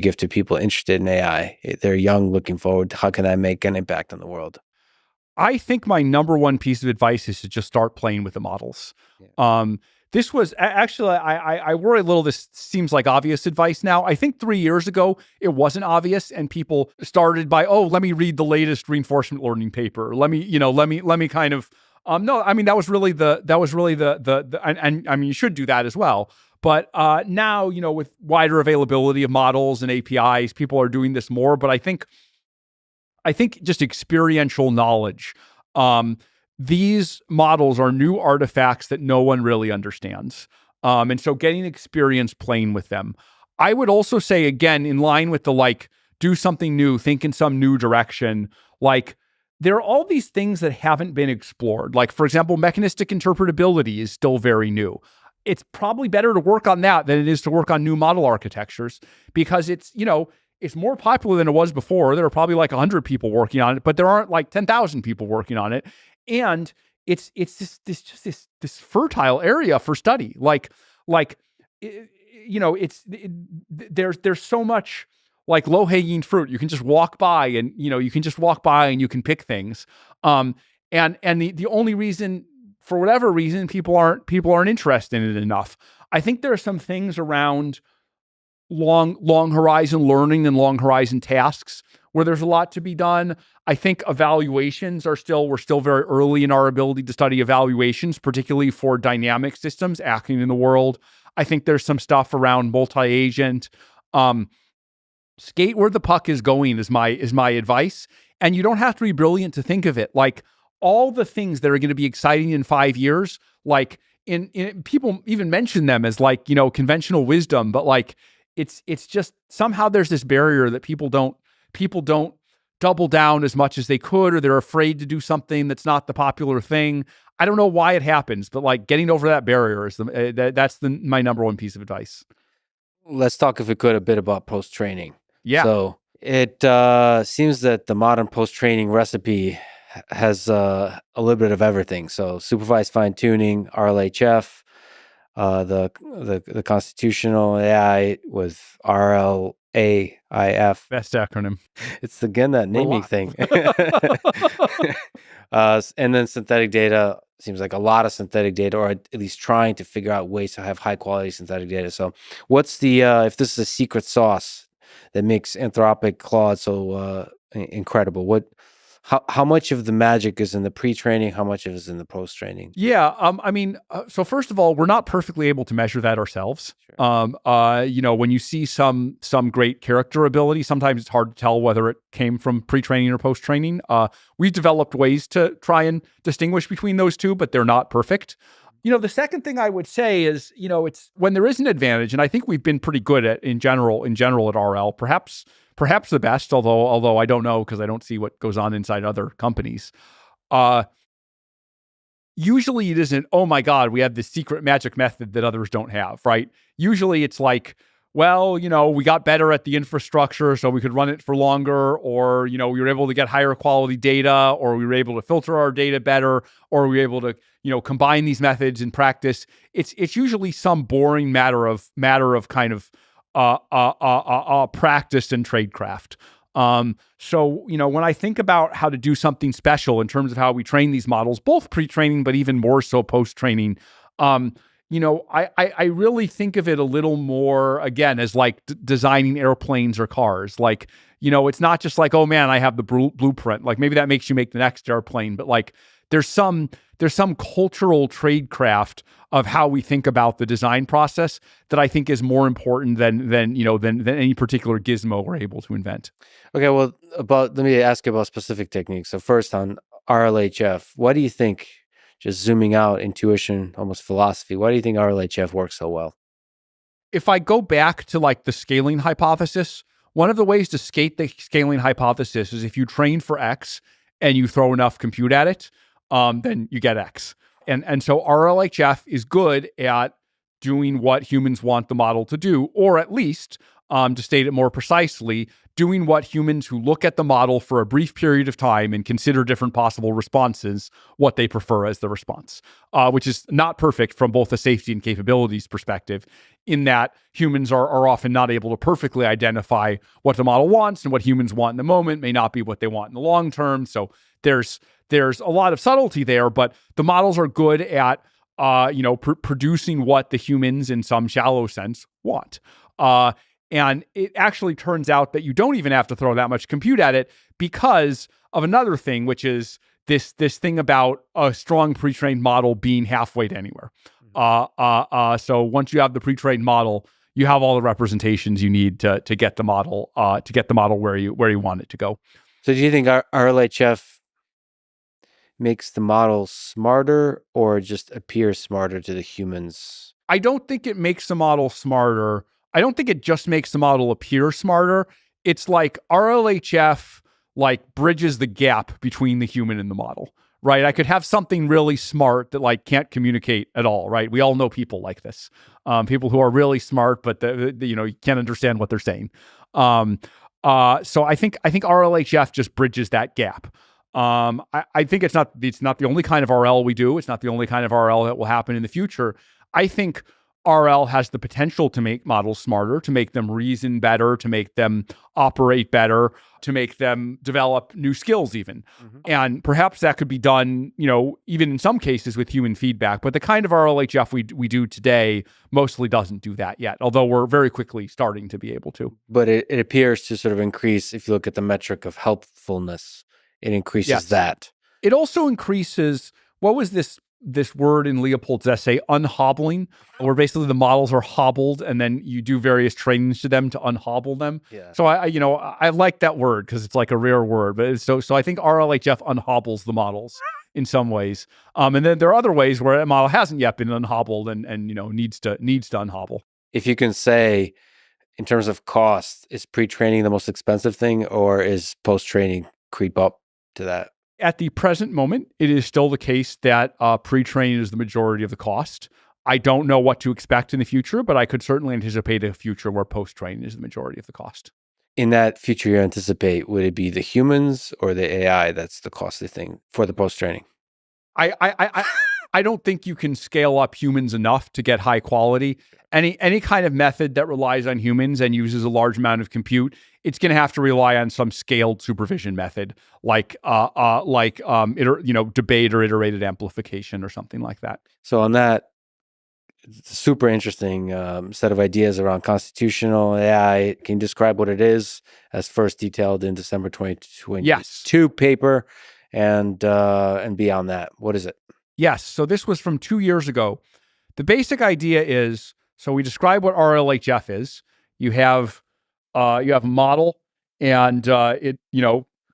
give to people interested in AI? They're young, looking forward. How can I make an impact on the world? I think my number one piece of advice is to just start playing with the models. Yeah. This was actually, I worry a little. This seems like obvious advice now. I think 3 years ago, it wasn't obvious, and people started by, oh, let me read the latest reinforcement learning paper. Let me kind of, no, I mean, that was really and I mean, you should do that as well. But now, with wider availability of models and APIs, people are doing this more. But I think just experiential knowledge. These models are new artifacts that no one really understands. And so getting experience playing with them. I would also say, again, in line with the do something new, think in some new direction. There are all these things that haven't been explored. For example, mechanistic interpretability is still very new. It's probably better to work on that than it is to work on new model architectures, because it's more popular than it was before. There are probably 100 people working on it, but there aren't 10,000 people working on it. And it's this fertile area for study. There's so much low hanging fruit. You can just walk by and you can pick things. And the only reason, for whatever reason, people aren't interested in it enough. I think there are some things around long horizon learning and long horizon tasks where there's a lot to be done. I think evaluations we're still very early in our ability to study evaluations, particularly for dynamic systems acting in the world. I think there's some stuff around multi-agent. Skate where the puck is going is my advice. And you don't have to be brilliant to think of it. All the things that are going to be exciting in 5 years, in people even mention them as conventional wisdom, but it's just somehow there's this barrier that people don't double down as much as they could, or they're afraid to do something that's not the popular thing. I don't know why it happens, but getting over that barrier is my number one piece of advice. Let's talk, if we could, a bit about post-training. Yeah. So it seems that the modern post-training recipe has a little bit of everything. So supervised fine-tuning, RLHF, the constitutional AI with RLAIF. Best acronym. It's again that naming thing. And then synthetic data. Seems like a lot of synthetic data, or at least trying to figure out ways to have high quality synthetic data. So what's the if this is a secret sauce that makes Anthropic Claude so incredible, how much of the magic is in the pre-training? How much of it is in the post-training? Yeah. So first of all, we're not perfectly able to measure that ourselves. Sure. When you see some great character ability, sometimes it's hard to tell whether it came from pre-training or post-training. We've developed ways to try and distinguish between those two, but they're not perfect. The second thing I would say is, it's when there is an advantage, and I think we've been pretty good at in general at RL, perhaps the best, although I don't know, because I don't see what goes on inside other companies. Usually it isn't, oh my God, we have this secret magic method that others don't have, right? Usually it's we got better at the infrastructure, so we could run it for longer, or, we were able to get higher quality data, or we were able to filter our data better, or we were able to, combine these methods in practice. It's usually some boring matter of kind of practice and tradecraft. So, when I think about how to do something special in terms of how we train these models, both pre-training, but even more so post-training, I really think of it a little more, again, as designing airplanes or cars. It's not just oh man, I have the blueprint. Maybe that makes you make the next airplane, but there's some cultural tradecraft of how we think about the design process that I think is more important than any particular gizmo we're able to invent. Okay, well, let me ask you about specific techniques. So first, on RLHF, what do you think? Just zooming out, intuition, almost philosophy. Why do you think RLHF works so well? If I go back to the scaling hypothesis, one of the ways to skate the scaling hypothesis is if you train for X and you throw enough compute at it, then you get X. And so RLHF is good at doing what humans want the model to do, or at least To state it more precisely, doing what humans who look at the model for a brief period of time and consider different possible responses, what they prefer as the response, which is not perfect from both a safety and capabilities perspective, in that humans are often not able to perfectly identify what the model wants, and what humans want in the moment may not be what they want in the long term. So there's a lot of subtlety there, but the models are good at producing what the humans in some shallow sense want. And it actually turns out that you don't even have to throw that much compute at it because of another thing, which is this thing about a strong pre-trained model being halfway to anywhere. So once you have the pre-trained model, you have all the representations you need to get the model where you want it to go. So do you think our RLHF makes the model smarter or just appears smarter to the humans? I don't think it makes the model smarter. I don't think it just makes the model appear smarter. It's like RLHF bridges the gap between the human and the model, right? I could have something really smart that can't communicate at all, right? We all know people like this, people who are really smart, but you can't understand what they're saying. So I think RLHF just bridges that gap. I think it's not the only kind of RL we do. It's not the only kind of RL that will happen in the future. I think RL has the potential to make models smarter, to make them reason better, to make them operate better, to make them develop new skills even. Mm-hmm. And perhaps that could be done, even in some cases with human feedback. But the kind of RLHF we do today mostly doesn't do that yet, although we're very quickly starting to be able to. But it appears to sort of increase, if you look at the metric of helpfulness, it increases that. It also increases, what was this word in Leopold's essay, unhobbling, where basically the models are hobbled and then you do various trainings to them to unhobble them. Yeah. So I like that word because it's like a rare word. But so I think RLHF unhobbles the models in some ways. And then there are other ways where a model hasn't yet been unhobbled and needs to unhobble. If you can say, in terms of cost, is pre-training the most expensive thing, or is post-training creep up to that? At the present moment, it is still the case that pre-training is the majority of the cost. I don't know what to expect in the future, but I could certainly anticipate a future where post-training is the majority of the cost. In that future you anticipate, would it be the humans or the AI that's the costly thing for the post-training? I don't think you can scale up humans enough to get high quality. Any kind of method that relies on humans and uses a large amount of compute, it's going to have to rely on some scaled supervision method, like debate or iterated amplification or something like that. So on that, super interesting set of ideas around constitutional AI. Can you describe what it is, as first detailed in December 2022 paper, and beyond that, what is it? Yes. So this was from 2 years ago. The basic idea is, so we describe what RLHF is. You have a model, and it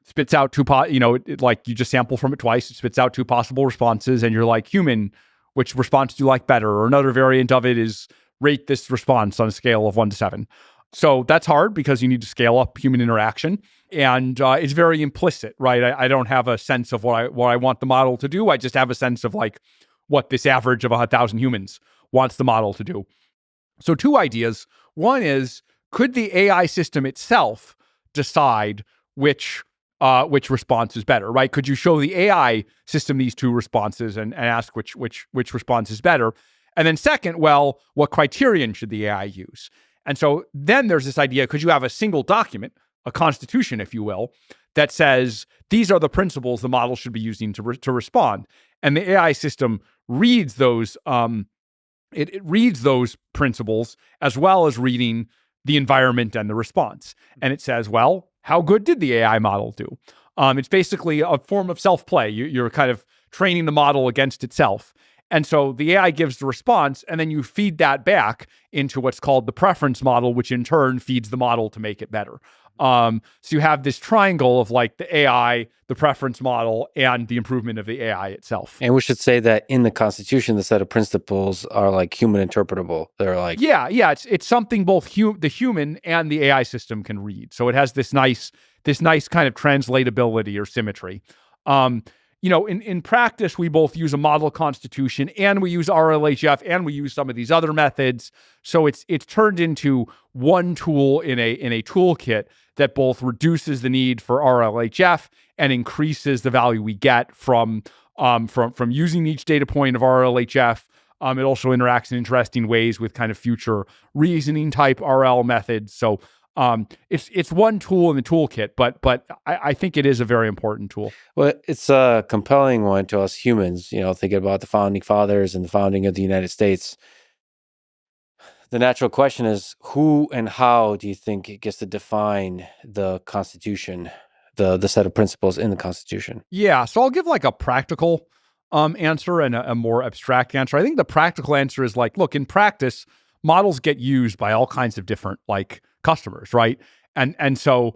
spits out you just sample from it twice. It spits out two possible responses, and you're like, human, which response do you like better? Or another variant of it is, rate this response on a scale of 1 to 7. So that's hard because you need to scale up human interaction, and it's very implicit, right? I don't have a sense of what I want the model to do. I just have a sense of what this average of 1,000 humans wants the model to do. So two ideas. One is, could the AI system itself decide which response is better, right? Could you show the AI system these two responses and ask which response is better? And then second, well, what criterion should the AI use? And so then there's this idea, could you have a single document, a constitution, if you will, that says these are the principles the model should be using to respond? And the AI system reads those it reads those principles as well as reading the environment and the response. And it says, well, how good did the AI model do? It's basically a form of self-play. You're kind of training the model against itself. And so the AI gives the response, and then you feed that back into what's called the preference model, which in turn feeds the model to make it better. So you have this triangle of the AI, the preference model, and the improvement of the AI itself. And we should say that in the Constitution, the set of principles are human interpretable. They're it's something both the human and the AI system can read. So it has this nice kind of translatability or symmetry. in practice, we both use a model constitution and we use RLHF and we use some of these other methods. So it's turned into one tool in a toolkit that both reduces the need for RLHF and increases the value we get from using each data point of RLHF. It also interacts in interesting ways with kind of future reasoning type RL methods. So it's one tool in the toolkit, but I think it is a very important tool. Well, it's a compelling one to us humans, thinking about the founding fathers and the founding of the United States. The natural question is, who and how do you think it gets to define the Constitution, the set of principles in the Constitution? Yeah, so I'll give like a practical answer and a more abstract answer. I think the practical answer is like, look, in practice, models get used by all kinds of different like customers, right? And so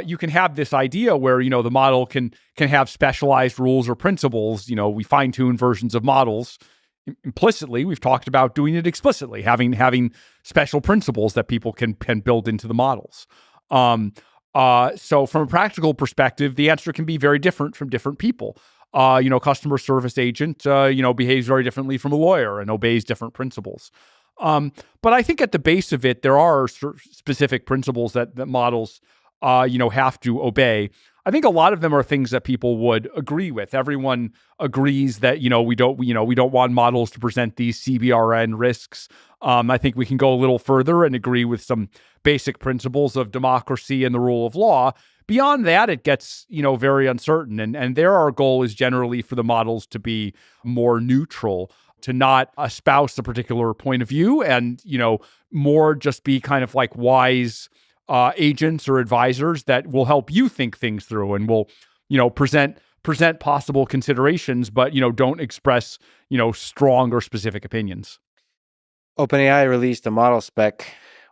you can have this idea where the model can have specialized rules or principles. We fine tune versions of models implicitly. We've talked about doing it explicitly, having special principles that people can build into the models. So from a practical perspective, the answer can be very different from different people. Customer service agent, behaves very differently from a lawyer and obeys different principles. But I think at the base of it, there are specific principles that models, have to obey. I think a lot of them are things that people would agree with. Everyone agrees that, we don't want models to present these CBRN risks. I think we can go a little further and agree with some basic principles of democracy and the rule of law. Beyond that, it gets, very uncertain. And there our goal is generally for the models to be more neutral, to not espouse a particular point of view and, more just be kind of like wise agents or advisors that will help you think things through and will, present possible considerations, but, don't express, strong or specific opinions. OpenAI released a model spec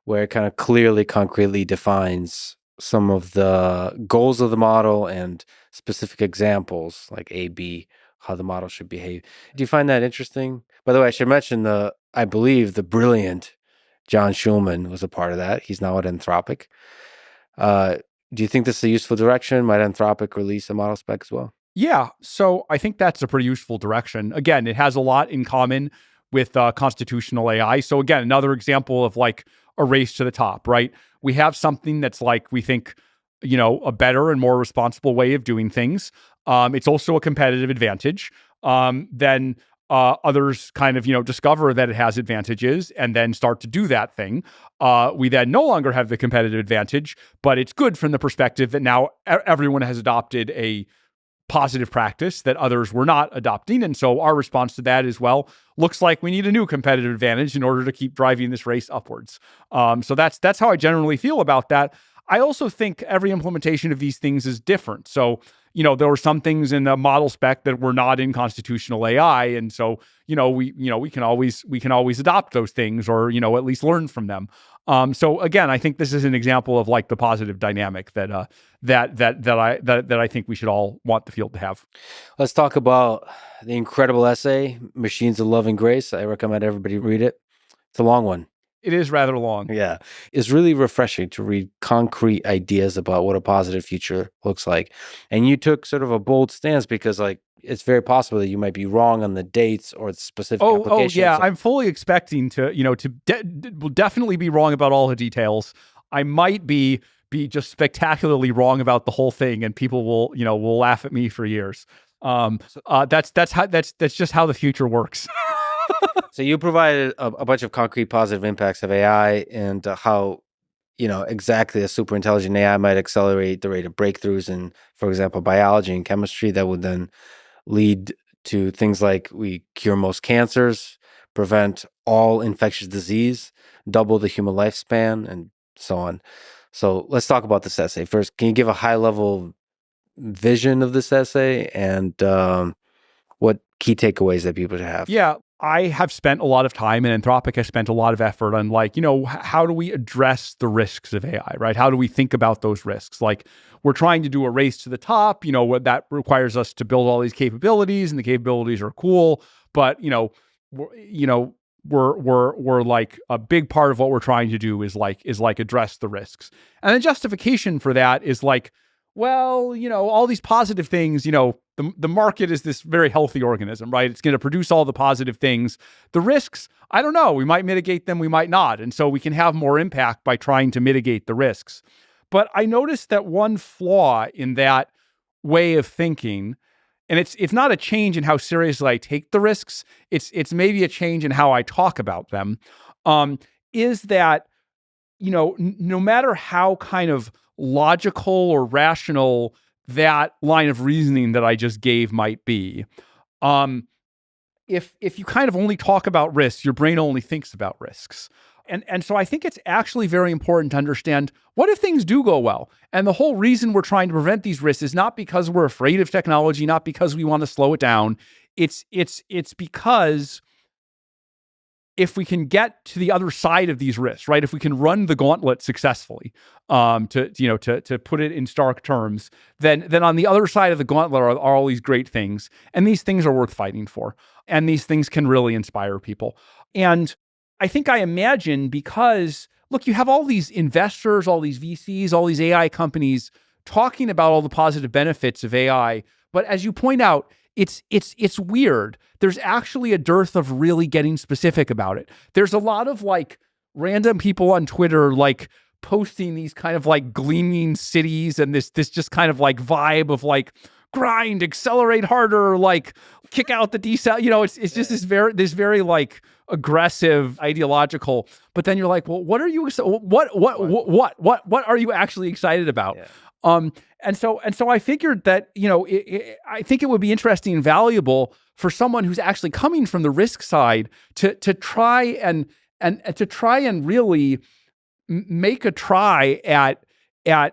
where it kind of clearly, concretely defines some of the goals of the model and specific examples like A, B, how the model should behave. Do you find that interesting? By the way, I should mention I believe the brilliant John Schulman was a part of that. He's now at Anthropic. Do you think this is a useful direction? Might Anthropic release a model spec as well? Yeah, so I think that's a pretty useful direction. Again, it has a lot in common with constitutional AI. So again, another example of like a race to the top, right? We have something that's like, we think, a better and more responsible way of doing things. It's also a competitive advantage. Then others kind of, discover that it has advantages and then start to do that thing. We then no longer have the competitive advantage, but it's good from the perspective that now everyone has adopted a positive practice that others were not adopting. And so our response to that is, well, looks like we need a new competitive advantage in order to keep driving this race upwards. So that's how I generally feel about that. I also think every implementation of these things is different. So, there were some things in the model spec that were not in constitutional AI. And so, we can always adopt those things or, at least learn from them. So again, I think this is an example of like the positive dynamic that I think we should all want the field to have. Let's talk about the incredible essay, Machines of Love and Grace. I recommend everybody read it. It's a long one. It is rather long. Yeah. It's really refreshing to read concrete ideas about what a positive future looks like. And you took sort of a bold stance because like it's very possible that you might be wrong on the dates or the specific applications. Oh, yeah. I'm fully expecting to, will definitely be wrong about all the details. I might be just spectacularly wrong about the whole thing, and people will laugh at me for years. That's just how the future works. So you provided a bunch of concrete positive impacts of AI and how, exactly a super intelligent AI might accelerate the rate of breakthroughs in, for example, biology and chemistry that would then lead to things like we cure most cancers, prevent all infectious disease, double the human lifespan, and so on. So let's talk about this essay. First, can you give a high-level vision of this essay and what key takeaways that people should have? Yeah. I have spent a lot of time, and Anthropic has spent a lot of effort on like, how do we address the risks of AI, right? How do we think about those risks? Like we're trying to do a race to the top, what that requires us to build all these capabilities, and the capabilities are cool, but we're like a big part of what we're trying to do is like address the risks. And the justification for that is like, well, all these positive things, the market is this very healthy organism, right? It's going to produce all the positive things. The risks, I don't know. We might mitigate them, we might not. And so we can have more impact by trying to mitigate the risks. But I noticed that one flaw in that way of thinking, and it's not a change in how seriously I take the risks, it's maybe a change in how I talk about them, is that, no matter how kind of logical or rational that line of reasoning that I just gave might be, if you kind of only talk about risks, your brain only thinks about risks. And so I think it's actually very important to understand, what if things do go well? And the whole reason we're trying to prevent these risks is not because we're afraid of technology, not because we want to slow it down. It's because if we can get to the other side of these risks, right? If we can run the gauntlet successfully, to put it in stark terms, then on the other side of the gauntlet are all these great things, and these things are worth fighting for, and these things can really inspire people. And I think I imagine, because look, you have all these investors, all these VCs, all these AI companies talking about all the positive benefits of AI, but as you point out, it's weird. There's actually a dearth of really getting specific about it. There's a lot of like random people on Twitter like posting these kind of like gleaming cities and this just kind of like vibe of like grind, accelerate harder, like kick out the decel. It's just this very like aggressive, ideological. But then you're like, well, what are you actually excited about? Yeah. And so I figured that, I think it would be interesting and valuable for someone who's actually coming from the risk side to try and really make a try at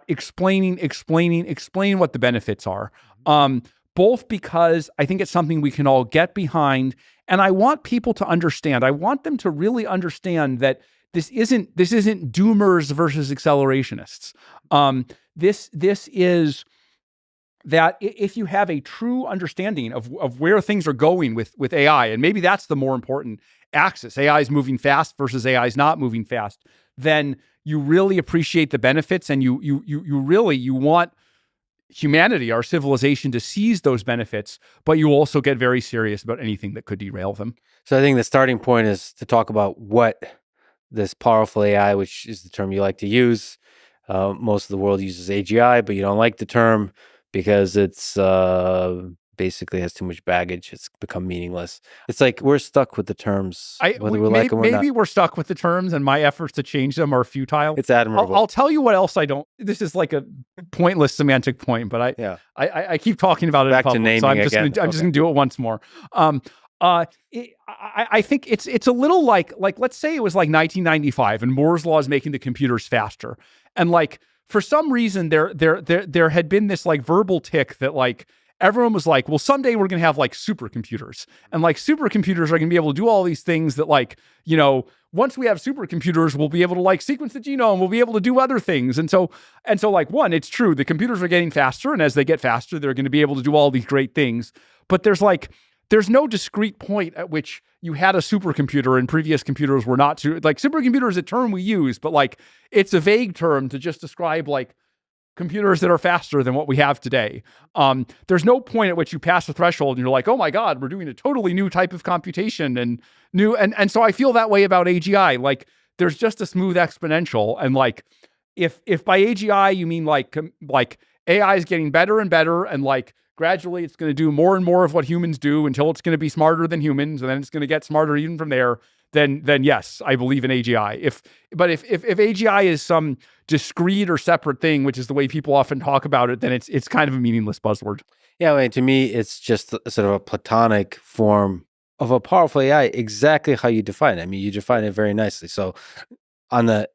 explaining what the benefits are. Both because I think it's something we can all get behind, and I want people to understand. I want them to really understand that this isn't doomers versus accelerationists. This is that if you have a true understanding of where things are going with AI, and maybe that's the more important axis, AI is moving fast versus AI is not moving fast, then you really appreciate the benefits, and you want humanity, our civilization, to seize those benefits, but you also get very serious about anything that could derail them. So I think the starting point is to talk about what this powerful AI, which is the term you like to use. Most of the world uses AGI, but you don't like the term because it's basically has too much baggage. It's become meaningless. It's like we're stuck with the terms, whether we like them or not. Maybe we're stuck with the terms, and my efforts to change them are futile. It's admirable. I'll tell you what else I don't. This is like a pointless semantic point, but I keep talking about it Back in to public, naming so I'm just again. going to do it once more. I think it's a little like let's say it was like 1995 and Moore's law is making the computers faster, and like for some reason there had been this like verbal tick that like everyone was like, well, someday we're going to have like supercomputers, and like supercomputers are going to be able to do all these things that like, once we have supercomputers, we'll be able to like sequence the genome, we'll be able to do other things. And so like, one, it's true, the computers are getting faster, and as they get faster, they're going to be able to do all these great things. But there's no discrete point at which you had a supercomputer and previous computers were not. Like, supercomputer is a term we use, but like it's a vague term to just describe like computers that are faster than what we have today. There's no point at which you pass the threshold and you're like, oh my God, we're doing a totally new type of computation and so I feel that way about AGI. Like there's just a smooth exponential. And like, if by AGI, you mean like AI is getting better and better, and like gradually it's going to do more and more of what humans do until it's going to be smarter than humans, and then it's going to get smarter even from there, then yes, I believe in AGI. If AGI is some discrete or separate thing, which is the way people often talk about it, then it's kind of a meaningless buzzword. Yeah, I mean, to me, it's just sort of a platonic form of a powerful AI, exactly how you define it. I mean, you define it very nicely. So on the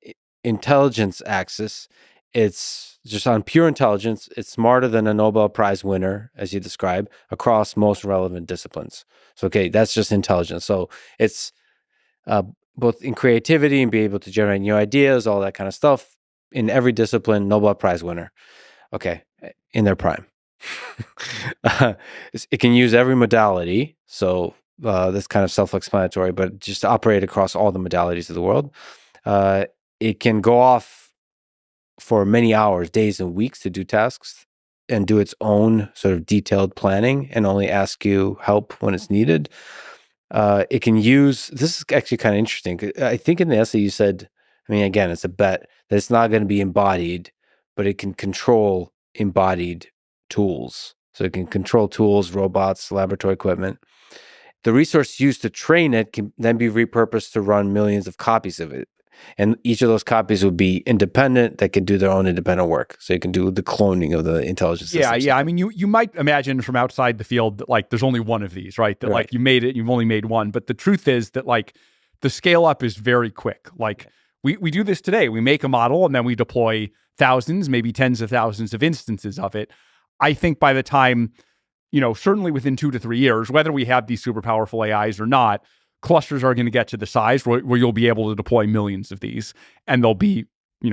intelligence axis, it's just on pure intelligence. It's smarter than a Nobel Prize winner, as you describe, across most relevant disciplines. So, okay, that's just intelligence. So it's both in creativity and be able to generate new ideas, all that kind of stuff. In every discipline, Nobel Prize winner. Okay, in their prime. It can use every modality. So that's kind of self-explanatory, but just operate across all the modalities of the world. It can go off for many hours, days, and weeks to do tasks and do its own sort of detailed planning and only ask you help when it's needed. It can use, this is actually kind of interesting. I think in the essay you said, I mean, again, it's a bet that it's not going to be embodied, but it can control embodied tools. So it can control tools, robots, laboratory equipment. The resource used to train it can then be repurposed to run millions of copies of it. And each of those copies would be independent, that can do their own independent work. So you can do the cloning of the intelligence system. Yeah. I mean, you might imagine from outside the field that like there's only one of these, right? That like you made it, you've only made one. But the truth is that like the scale up is very quick. Like we do this today. We make a model and then we deploy thousands, maybe tens of thousands of instances of it. I think by the time, certainly within 2 to 3 years, whether we have these super powerful AIs or not, clusters are going to get to the size where you'll be able to deploy millions of these, and they'll be,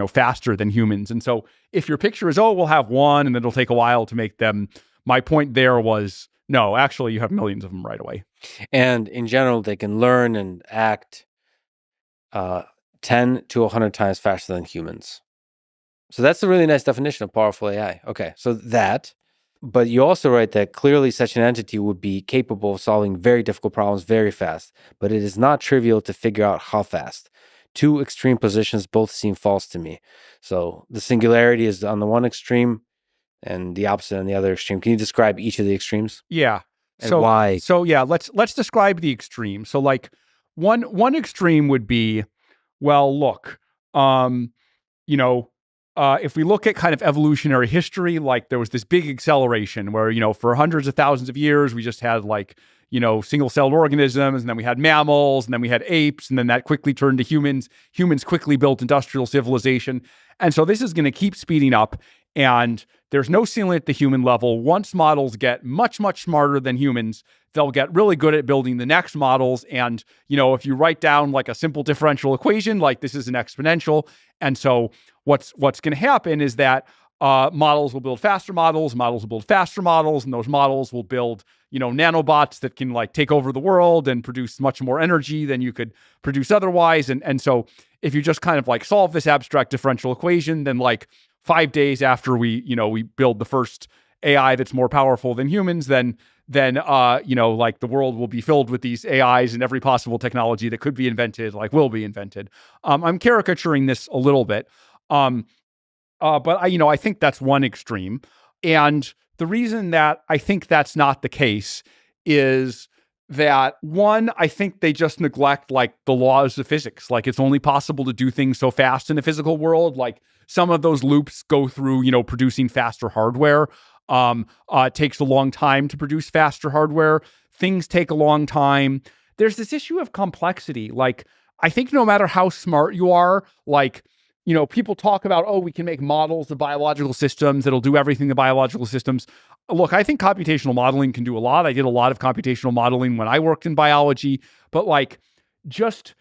faster than humans. And so if your picture is, we'll have one and then it'll take a while to make them, my point there was, no, actually you have millions of them right away. And in general, they can learn and act 10 to 100 times faster than humans. So that's a really nice definition of powerful AI. Okay, so that. But you also write that clearly such an entity would be capable of solving very difficult problems very fast, but it is not trivial to figure out how fast. Two extreme positions both seem false to me. So the singularity is on the one extreme and the opposite on the other extreme. Can you describe each of the extremes? Yeah. And why? So yeah, let's describe the extreme. So like one extreme would be, well, look, if we look at kind of evolutionary history, like there was this big acceleration where, for hundreds of thousands of years, we just had like, single-celled organisms, and then we had mammals, and then we had apes, and then that quickly turned to humans. Humans quickly built industrial civilization. And so this is going to keep speeding up, and there's no ceiling at the human level. Once models get much, much smarter than humans, they'll get really good at building the next models. And, if you write down like a simple differential equation, like this is an exponential. And so what's going to happen is that models will build faster models will build faster models, and those models will build, nanobots that can like take over the world and produce much more energy than you could produce otherwise. And so if you just kind of like solve this abstract differential equation, then like 5 days after we build the first AI that's more powerful than humans, then like the world will be filled with these AIs, and every possible technology that could be invented, like will be invented. I'm caricaturing this a little bit. But I think that's one extreme. And the reason that I think that's not the case is that, one, I think they just neglect like the laws of physics. Like it's only possible to do things so fast in the physical world. Like some of those loops go through, producing faster hardware. It takes a long time to produce faster hardware. Things take a long time. There's this issue of complexity. Like I think no matter how smart you are, like, people talk about, we can make models of biological systems that'll do everything the biological systems. Look, I think computational modeling can do a lot. I did a lot of computational modeling when I worked in biology, but like just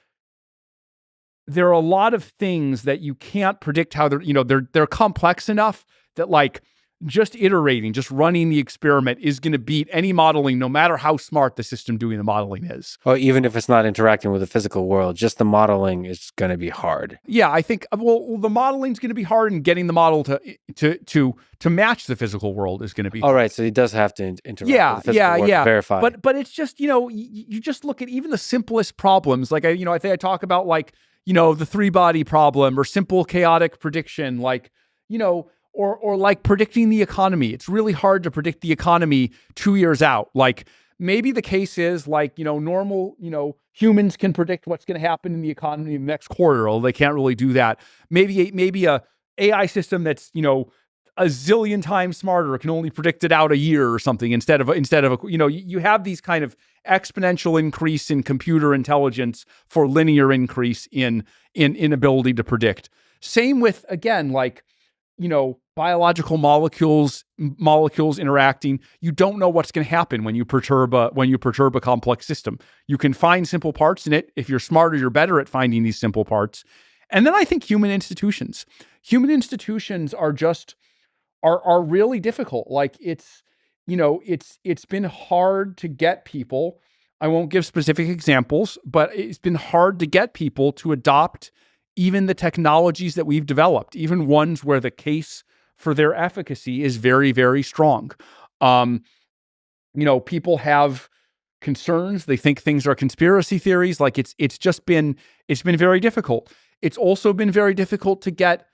there are a lot of things that you can't predict how they're complex enough that like just iterating, just running the experiment is going to beat any modeling, no matter how smart the system doing the modeling is. Or even if it's not interacting with the physical world, just the modeling is going to be hard. Yeah, I think, the modeling is going to be hard, and getting the model to match the physical world is going to be hard. All right, so he does have to interact with the physical world to verify. But it's just, you just look at even the simplest problems. Like, I think I talk about like, the 3-body problem or simple chaotic prediction, like, or like predicting the economy. It's really hard to predict the economy 2 years out. Like maybe the case is like, normal, humans can predict what's going to happen in the economy in the next quarter, although they can't really do that. Maybe a AI system that's, a zillion times smarter can only predict it out a year or something instead of you have these kind of exponential increase in computer intelligence for linear increase in ability to predict. Same with, again, like, biological molecules interacting. You don't know what's going to happen when you perturb a complex system. You can find simple parts in it. If you're smarter, you're better at finding these simple parts. And then I think human institutions are just are really difficult. Like it's been hard to get people. I won't give specific examples, but it's been hard to get people to adopt even the technologies that we've developed, even ones where the case for their efficacy is very, very strong. People have concerns. They think things are conspiracy theories. Like it's been very difficult. It's also been very difficult to get,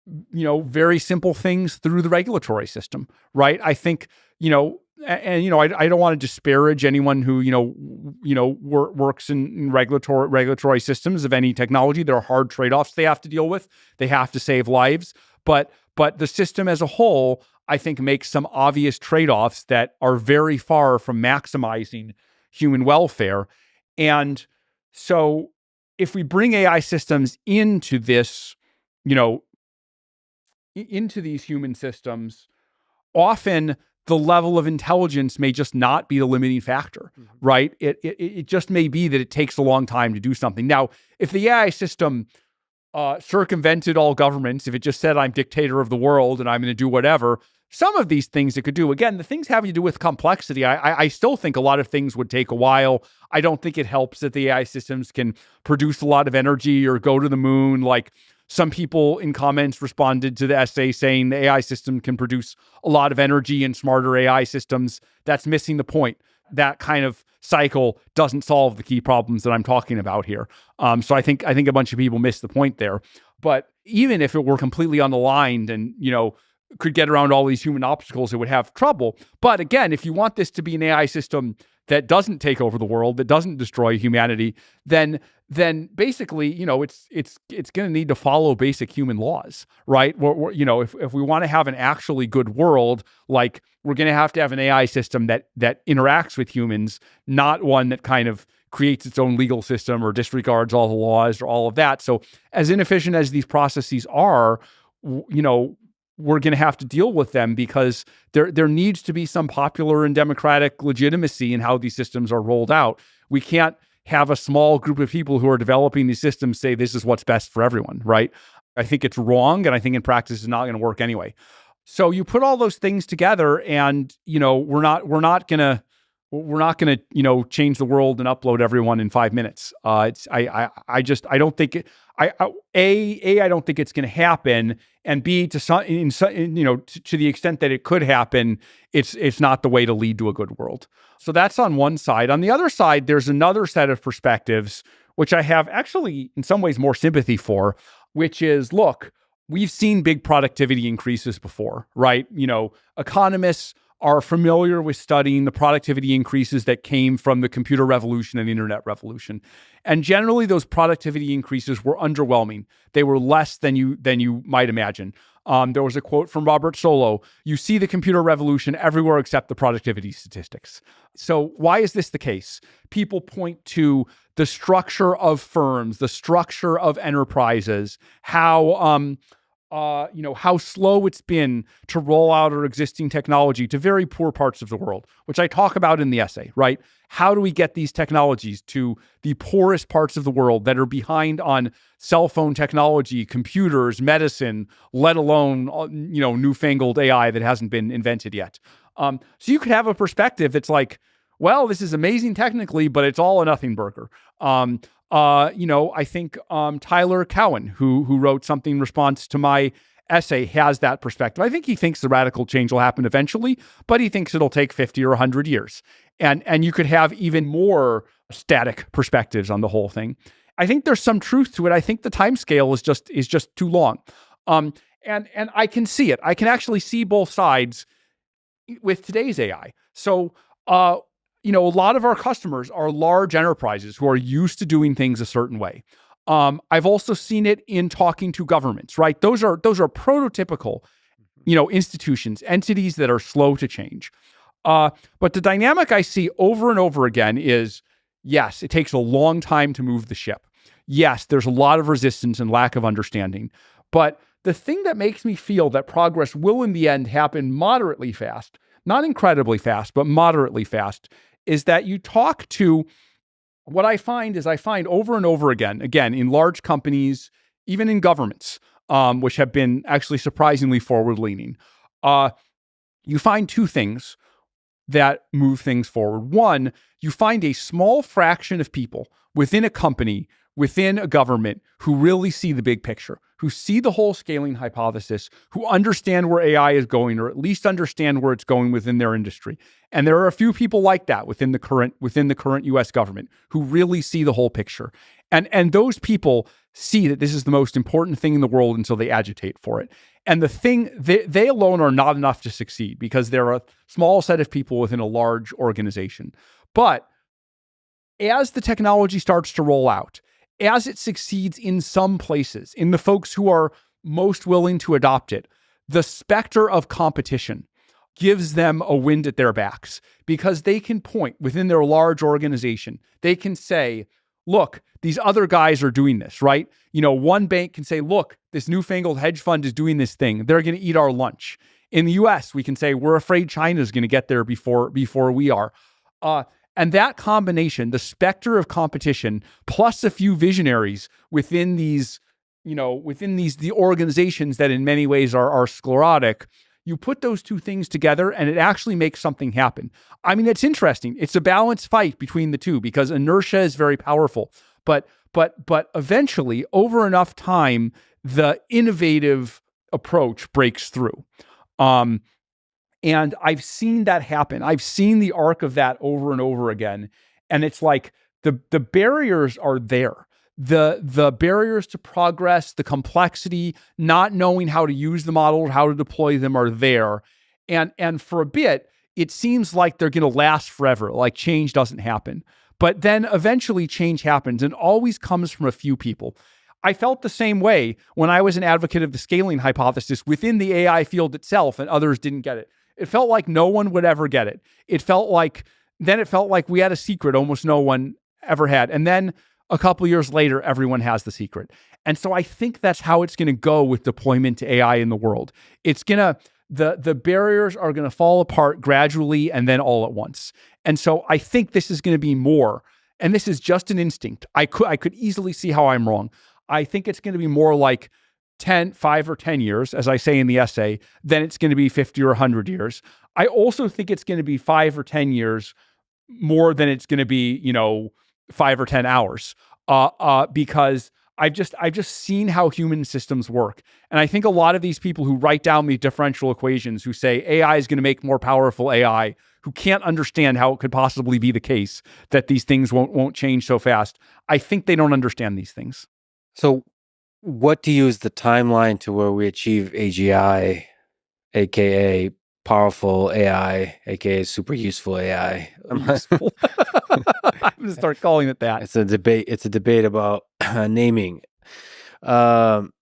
very simple things through the regulatory system, right? I think, I don't want to disparage anyone who, works in regulatory systems of any technology. There are hard trade-offs they have to deal with. They have to save lives, but the system as a whole, I think, makes some obvious trade-offs that are very far from maximizing human welfare. And so if we bring AI systems into this, into these human systems, often the level of intelligence may just not be the limiting factor, right? It just may be that it takes a long time to do something. Now, if the AI system circumvented all governments, if it just said, I'm dictator of the world and I'm going to do whatever, some of these things it could do. Again, the things having to do with complexity, I still think a lot of things would take a while. I don't think it helps that the AI systems can produce a lot of energy or go to the moon. Like some people in comments responded to the essay saying the AI system can produce a lot of energy and smarter AI systems. That's missing the point. That kind of cycle doesn't solve the key problems that I'm talking about here. So I think a bunch of people missed the point there. But even if it were completely unaligned and, could get around all these human obstacles, it would have trouble. But again, if you want this to be an AI system that doesn't take over the world, that doesn't destroy humanity, then basically, it's going to need to follow basic human laws, right? If we want to have an actually good world, like we're going to have an AI system that interacts with humans, not one that kind of creates its own legal system or disregards all the laws or all of that. So as inefficient as these processes are, we're going to have to deal with them because there needs to be some popular and democratic legitimacy in how these systems are rolled out. We can't have a small group of people who are developing these systems say this is what's best for everyone, right? I think it's wrong, and I think in practice it's not going to work anyway. So you put all those things together, and we're not going to change the world and upload everyone in 5 minutes. I don't think it. I don't think it's going to happen, and B, to the extent that it could happen, it's not the way to lead to a good world. So that's on one side. On the other side, there's another set of perspectives which I have actually in some ways more sympathy for, which is, look, we've seen big productivity increases before, right? Economists are familiar with studying the productivity increases that came from the computer revolution and the internet revolution. And generally, those productivity increases were underwhelming. They were less than you might imagine. There was a quote from Robert Solow: "You see the computer revolution everywhere except the productivity statistics." So why is this the case? People point to the structure of firms, the structure of enterprises, how slow it's been to roll out our existing technology to very poor parts of the world, which I talk about in the essay, right? How do we get these technologies to the poorest parts of the world that are behind on cell phone technology, computers, medicine, let alone, newfangled AI that hasn't been invented yet? So you could have a perspective that's like, well, this is amazing technically, but it's all a nothing burger. I think Tyler Cowen, who wrote something in response to my essay, has that perspective. I think he thinks the radical change will happen eventually, but he thinks it'll take 50 or 100 years. And you could have even more static perspectives on the whole thing. I think there's some truth to it. I think the time scale is just too long. And I can see it. I can actually see both sides with today's AI. So, a lot of our customers are large enterprises who are used to doing things a certain way. I've also seen it in talking to governments, right? Those are prototypical, institutions, entities that are slow to change. But the dynamic I see over and over again is, yes, it takes a long time to move the ship. Yes, there's a lot of resistance and lack of understanding. But the thing that makes me feel that progress will in the end happen moderately fast, not incredibly fast, but moderately fast, is that you talk to what I find over and over again, in large companies, even in governments, which have been actually surprisingly forward-leaning, you find two things that move things forward. One, you find a small fraction of people within a company, within a government, who really see the big picture, who see the whole scaling hypothesis, who understand where AI is going, or at least understand where it's going within their industry. And there are a few people like that within the current US government who really see the whole picture. And those people see that this is the most important thing in the world until they agitate for it. And the thing, they alone are not enough to succeed because they're a small set of people within a large organization. But as the technology starts to roll out, as it succeeds in some places, in the folks who are most willing to adopt it, the specter of competition gives them a wind at their backs because they can point within their large organization. They can say, look, these other guys are doing this, right? You know, one bank can say, look, this newfangled hedge fund is doing this thing. They're going to eat our lunch. In the US, we can say, we're afraid China's going to get there before we are. And that combination, the specter of competition, plus a few visionaries within these, the organizations that in many ways are sclerotic, you put those two things together and it actually makes something happen. I mean, it's interesting. It's a balanced fight between the two because inertia is very powerful. But eventually, over enough time, the innovative approach breaks through. And I've seen that happen. I've seen the arc of that over and over again. And it's like the barriers are there. The barriers to progress, the complexity, not knowing how to use the model, how to deploy them are there. And for a bit, it seems like they're going to last forever, like change doesn't happen. But then eventually change happens and always comes from a few people. I felt the same way when I was an advocate of the scaling hypothesis within the AI field itself and others didn't get it. It felt like no one would ever get it. It felt like we had a secret almost no one ever had. And then a couple of years later, everyone has the secret. And so I think that's how it's going to go with deployment to AI in the world. It's going to, the barriers are going to fall apart gradually and then all at once. And so I think this is going to be more, and this is just an instinct. I could easily see how I'm wrong. I think it's going to be more like 5 or 10 years, as I say in the essay, then it's going to be 50 or 100 years. I also think it's going to be 5 or 10 years more than it's going to be, 5 or 10 hours, because I've just seen how human systems work. And I think a lot of these people who write down these differential equations, who say AI is going to make more powerful AI, who can't understand how it could possibly be the case that these things won't change so fast, I think they don't understand these things. So what do you use the timeline to where we achieve AGI, aka powerful AI, aka super useful AI? Useful. I'm going to start calling it that. It's a debate about naming. On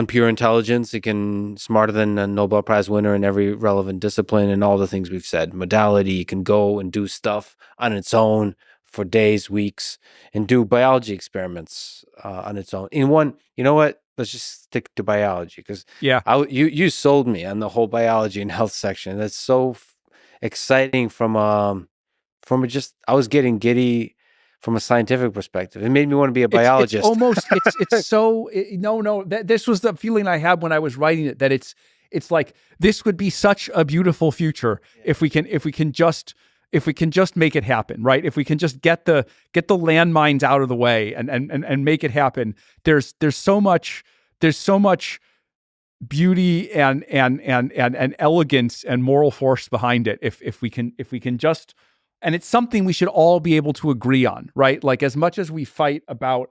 pure intelligence, it can smarter than a Nobel Prize winner in every relevant discipline and all the things we've said. Modality, it can go and do stuff on its own for days, weeks, and do biology experiments on its own. In one, you know what? Let's just stick to biology because you sold me on the whole biology and health section. That's so exciting from just I was getting giddy from a scientific perspective. It made me want to be a biologist. This was the feeling I had when I was writing it, that it's like this would be such a beautiful future if we can just make it happen, right? If we can just get the landmines out of the way and make it happen. There's so much beauty and elegance and moral force behind it. If we can just, and it's something we should all be able to agree on, right? Like as much as we fight about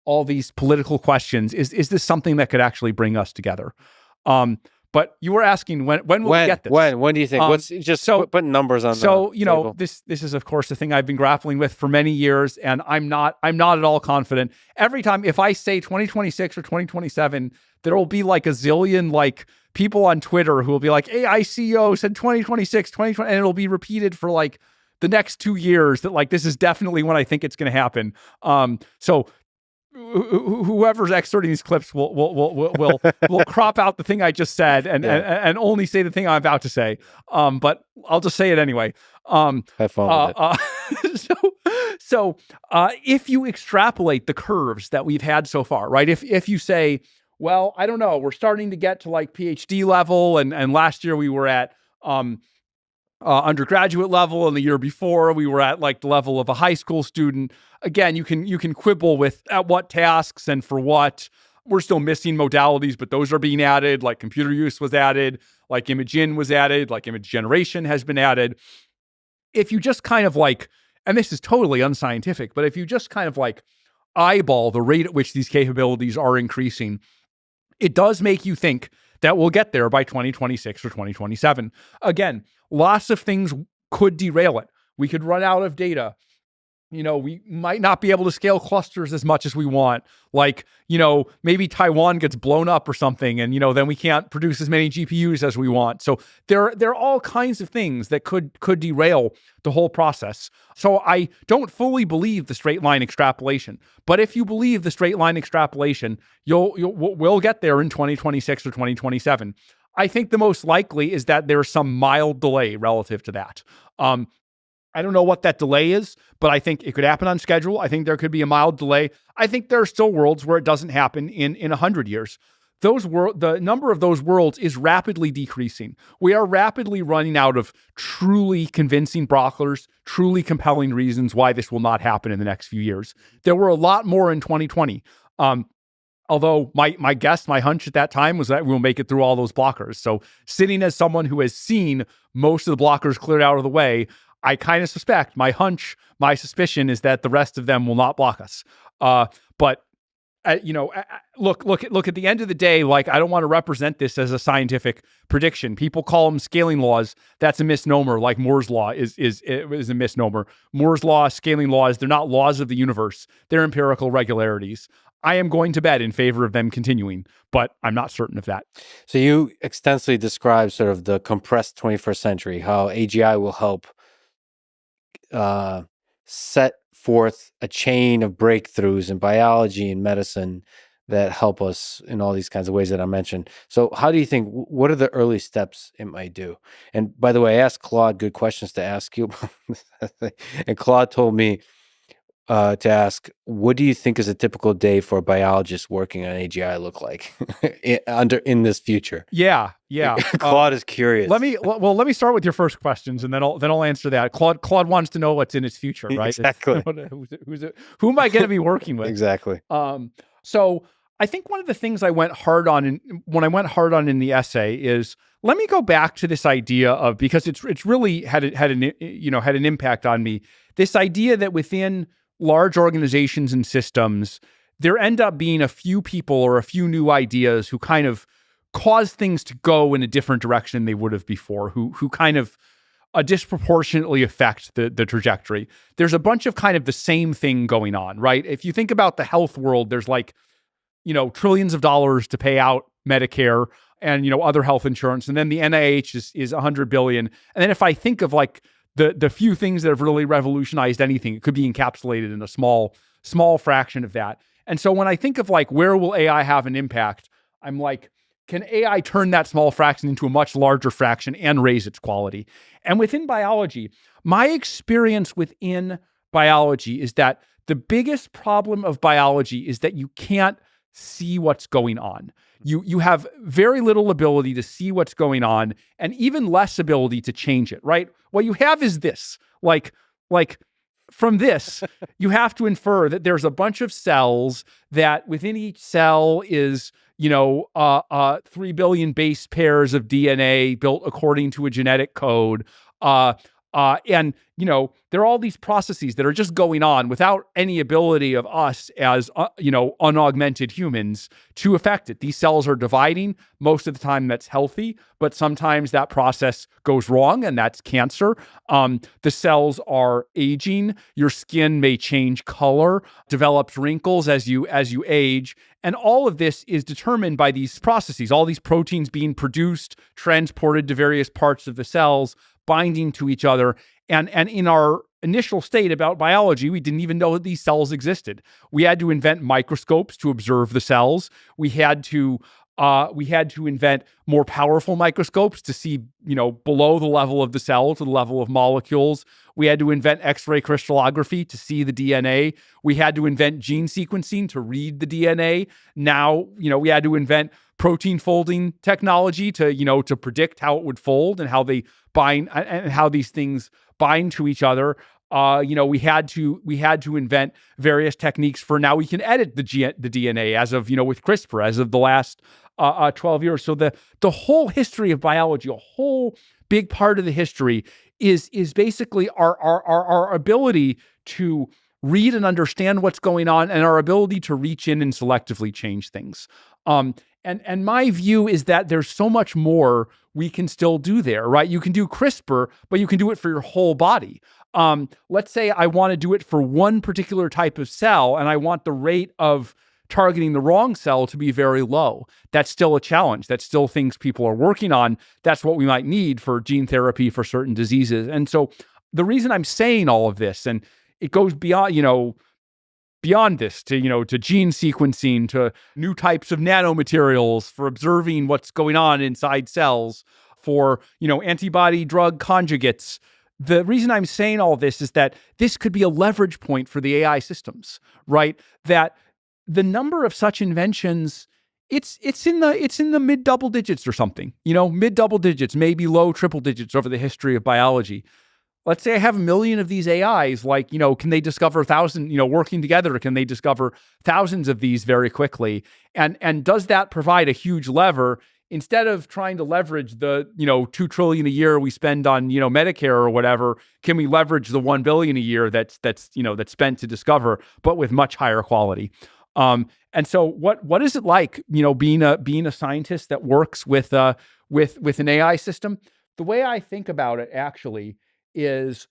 all these political questions, is this something that could actually bring us together? But you were asking when will we get this? When do you think? What's just put numbers on? So this is of course the thing I've been grappling with for many years, and I'm not at all confident. Every time if I say 2026 or 2027, there will be like a zillion like people on Twitter who will be like, AI CEO said 2026, 2020, and it'll be repeated for like the next 2 years that like this is definitely when I think it's going to happen. So whoever's excerpting these clips will crop out the thing I just said and only say the thing I'm about to say. But I'll just say it anyway. Have fun with it. So if you extrapolate the curves that we've had so far, right? If you say, well, I don't know, we're starting to get to like PhD level, and last year we were at undergraduate level, and the year before we were at like the level of a high school student. Again, you can quibble with at what tasks and for what. We're still missing modalities, but those are being added. Like computer use was added, like image-in was added, like image generation has been added. If you just kind of like, and this is totally unscientific, but if you just kind of like eyeball the rate at which these capabilities are increasing, it does make you think that we'll get there by 2026 or 2027. Again, lots of things could derail it. We could run out of data. We might not be able to scale clusters as much as we want. Like, maybe Taiwan gets blown up or something, and, then we can't produce as many GPUs as we want. So there are all kinds of things that could derail the whole process. So I don't fully believe the straight line extrapolation. But if you believe the straight line extrapolation, we'll get there in 2026 or 2027. I think the most likely is that there's some mild delay relative to that. I don't know what that delay is, but I think it could happen on schedule. I think there could be a mild delay. I think there are still worlds where it doesn't happen in 100 years. The number of those worlds is rapidly decreasing. We are rapidly running out of truly convincing brocklers, truly compelling reasons why this will not happen in the next few years. There were a lot more in 2020. Although my hunch at that time was that we'll make it through all those blockers. So sitting as someone who has seen most of the blockers cleared out of the way, I kind of suspect, my suspicion is that the rest of them will not block us. But look at the end of the day, like, I don't want to represent this as a scientific prediction. People call them scaling laws. That's a misnomer. Like Moore's law is a misnomer. Moore's law, scaling laws, they're not laws of the universe. They're empirical regularities. I am going to bet in favor of them continuing, but I'm not certain of that. So you extensively describe sort of the compressed 21st century, how AGI will help set forth a chain of breakthroughs in biology and medicine that help us in all these kinds of ways that I mentioned. So how do you think, what are the early steps it might do? And by the way, I asked Claude good questions to ask you. And Claude told me to ask, what do you think is a typical day for a biologist working on AGI look like in this future? Yeah. Claude is curious. Let me start with your first questions, and then I'll answer that. Claude wants to know what's in its future, right? Exactly. Who am I going to be working with? Exactly. So I think one of the things I went hard on in the essay is, let me go back to this idea of, because it's really had an impact on me. This idea that within large organizations and systems, there end up being a few people or a few new ideas who kind of cause things to go in a different direction they would have before, who kind of disproportionately affect the trajectory. There's a bunch of kind of the same thing going on, right? If you think about the health world, there's like, trillions of dollars to pay out Medicare and, other health insurance. And then the NIH is $100 billion. And then if I think of like the few things that have really revolutionized anything, it could be encapsulated in a small fraction of that. And so when I think of like, where will AI have an impact? I'm like, can AI turn that small fraction into a much larger fraction and raise its quality? And within biology, my experience within biology is that the biggest problem of biology is that you can't see what's going on. You have very little ability to see what's going on, and even less ability to change it, right? What you have is this, like from this, you have to infer that there's a bunch of cells, that within each cell is, 3 billion base pairs of DNA built according to a genetic code. And there are all these processes that are just going on without any ability of us as, unaugmented humans to affect it. These cells are dividing. Most of the time that's healthy, but sometimes that process goes wrong, and that's cancer. The cells are aging. Your skin may change color, develops wrinkles as you age. And all of this is determined by these processes, all these proteins being produced, transported to various parts of the cells, binding to each other. And in our initial state about biology, we didn't even know that these cells existed. We had to invent microscopes to observe the cells. We had to invent more powerful microscopes to see, below the level of the cell to the level of molecules. We had to invent X-ray crystallography to see the DNA. We had to invent gene sequencing to read the DNA. Now, we had to invent protein folding technology to predict how it would fold and how they bind and how these things bind to each other. we had to invent various techniques for now we can edit the DNA as of with CRISPR as of the last 12 years. So the whole history of biology, a whole big part of the history is basically our ability to read and understand what's going on and our ability to reach in and selectively change things. And my view is that there's so much more we can still do there, right? You can do CRISPR, but you can do it for your whole body. Let's say I want to do it for one particular type of cell and I want the rate of targeting the wrong cell to be very low. That's still a challenge. That's still things people are working on. That's what we might need for gene therapy for certain diseases. And so the reason I'm saying all of this, and it goes beyond this to gene sequencing, to new types of nanomaterials for observing what's going on inside cells, for, antibody drug conjugates. The reason I'm saying all this is that this could be a leverage point for the AI systems, right? That the number of such inventions, it's in the mid double digits or something, mid double digits, maybe low triple digits over the history of biology. Let's say I have 1 million of these AIs, can they discover 1,000, working together, can they discover thousands of these very quickly? And does that provide a huge lever instead of trying to leverage the, $2 trillion a year we spend on, Medicare or whatever? Can we leverage the 1 billion a year that's spent to discover, but with much higher quality? And so what is it like, being a scientist that works with an AI system? The way I think about it actually is,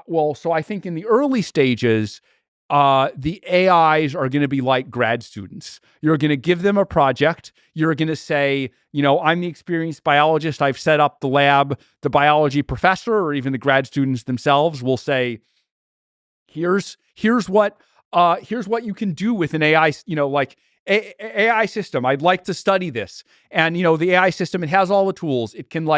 so I think in the early stages, the AIs are going to be like grad students. You're going to give them a project. You're going to say, I'm the experienced biologist. I've set up the lab. The biology professor or even the grad students themselves will say, here's what you can do with an AI, AI system. I'd like to study this. And, the AI system, it has all the tools. It can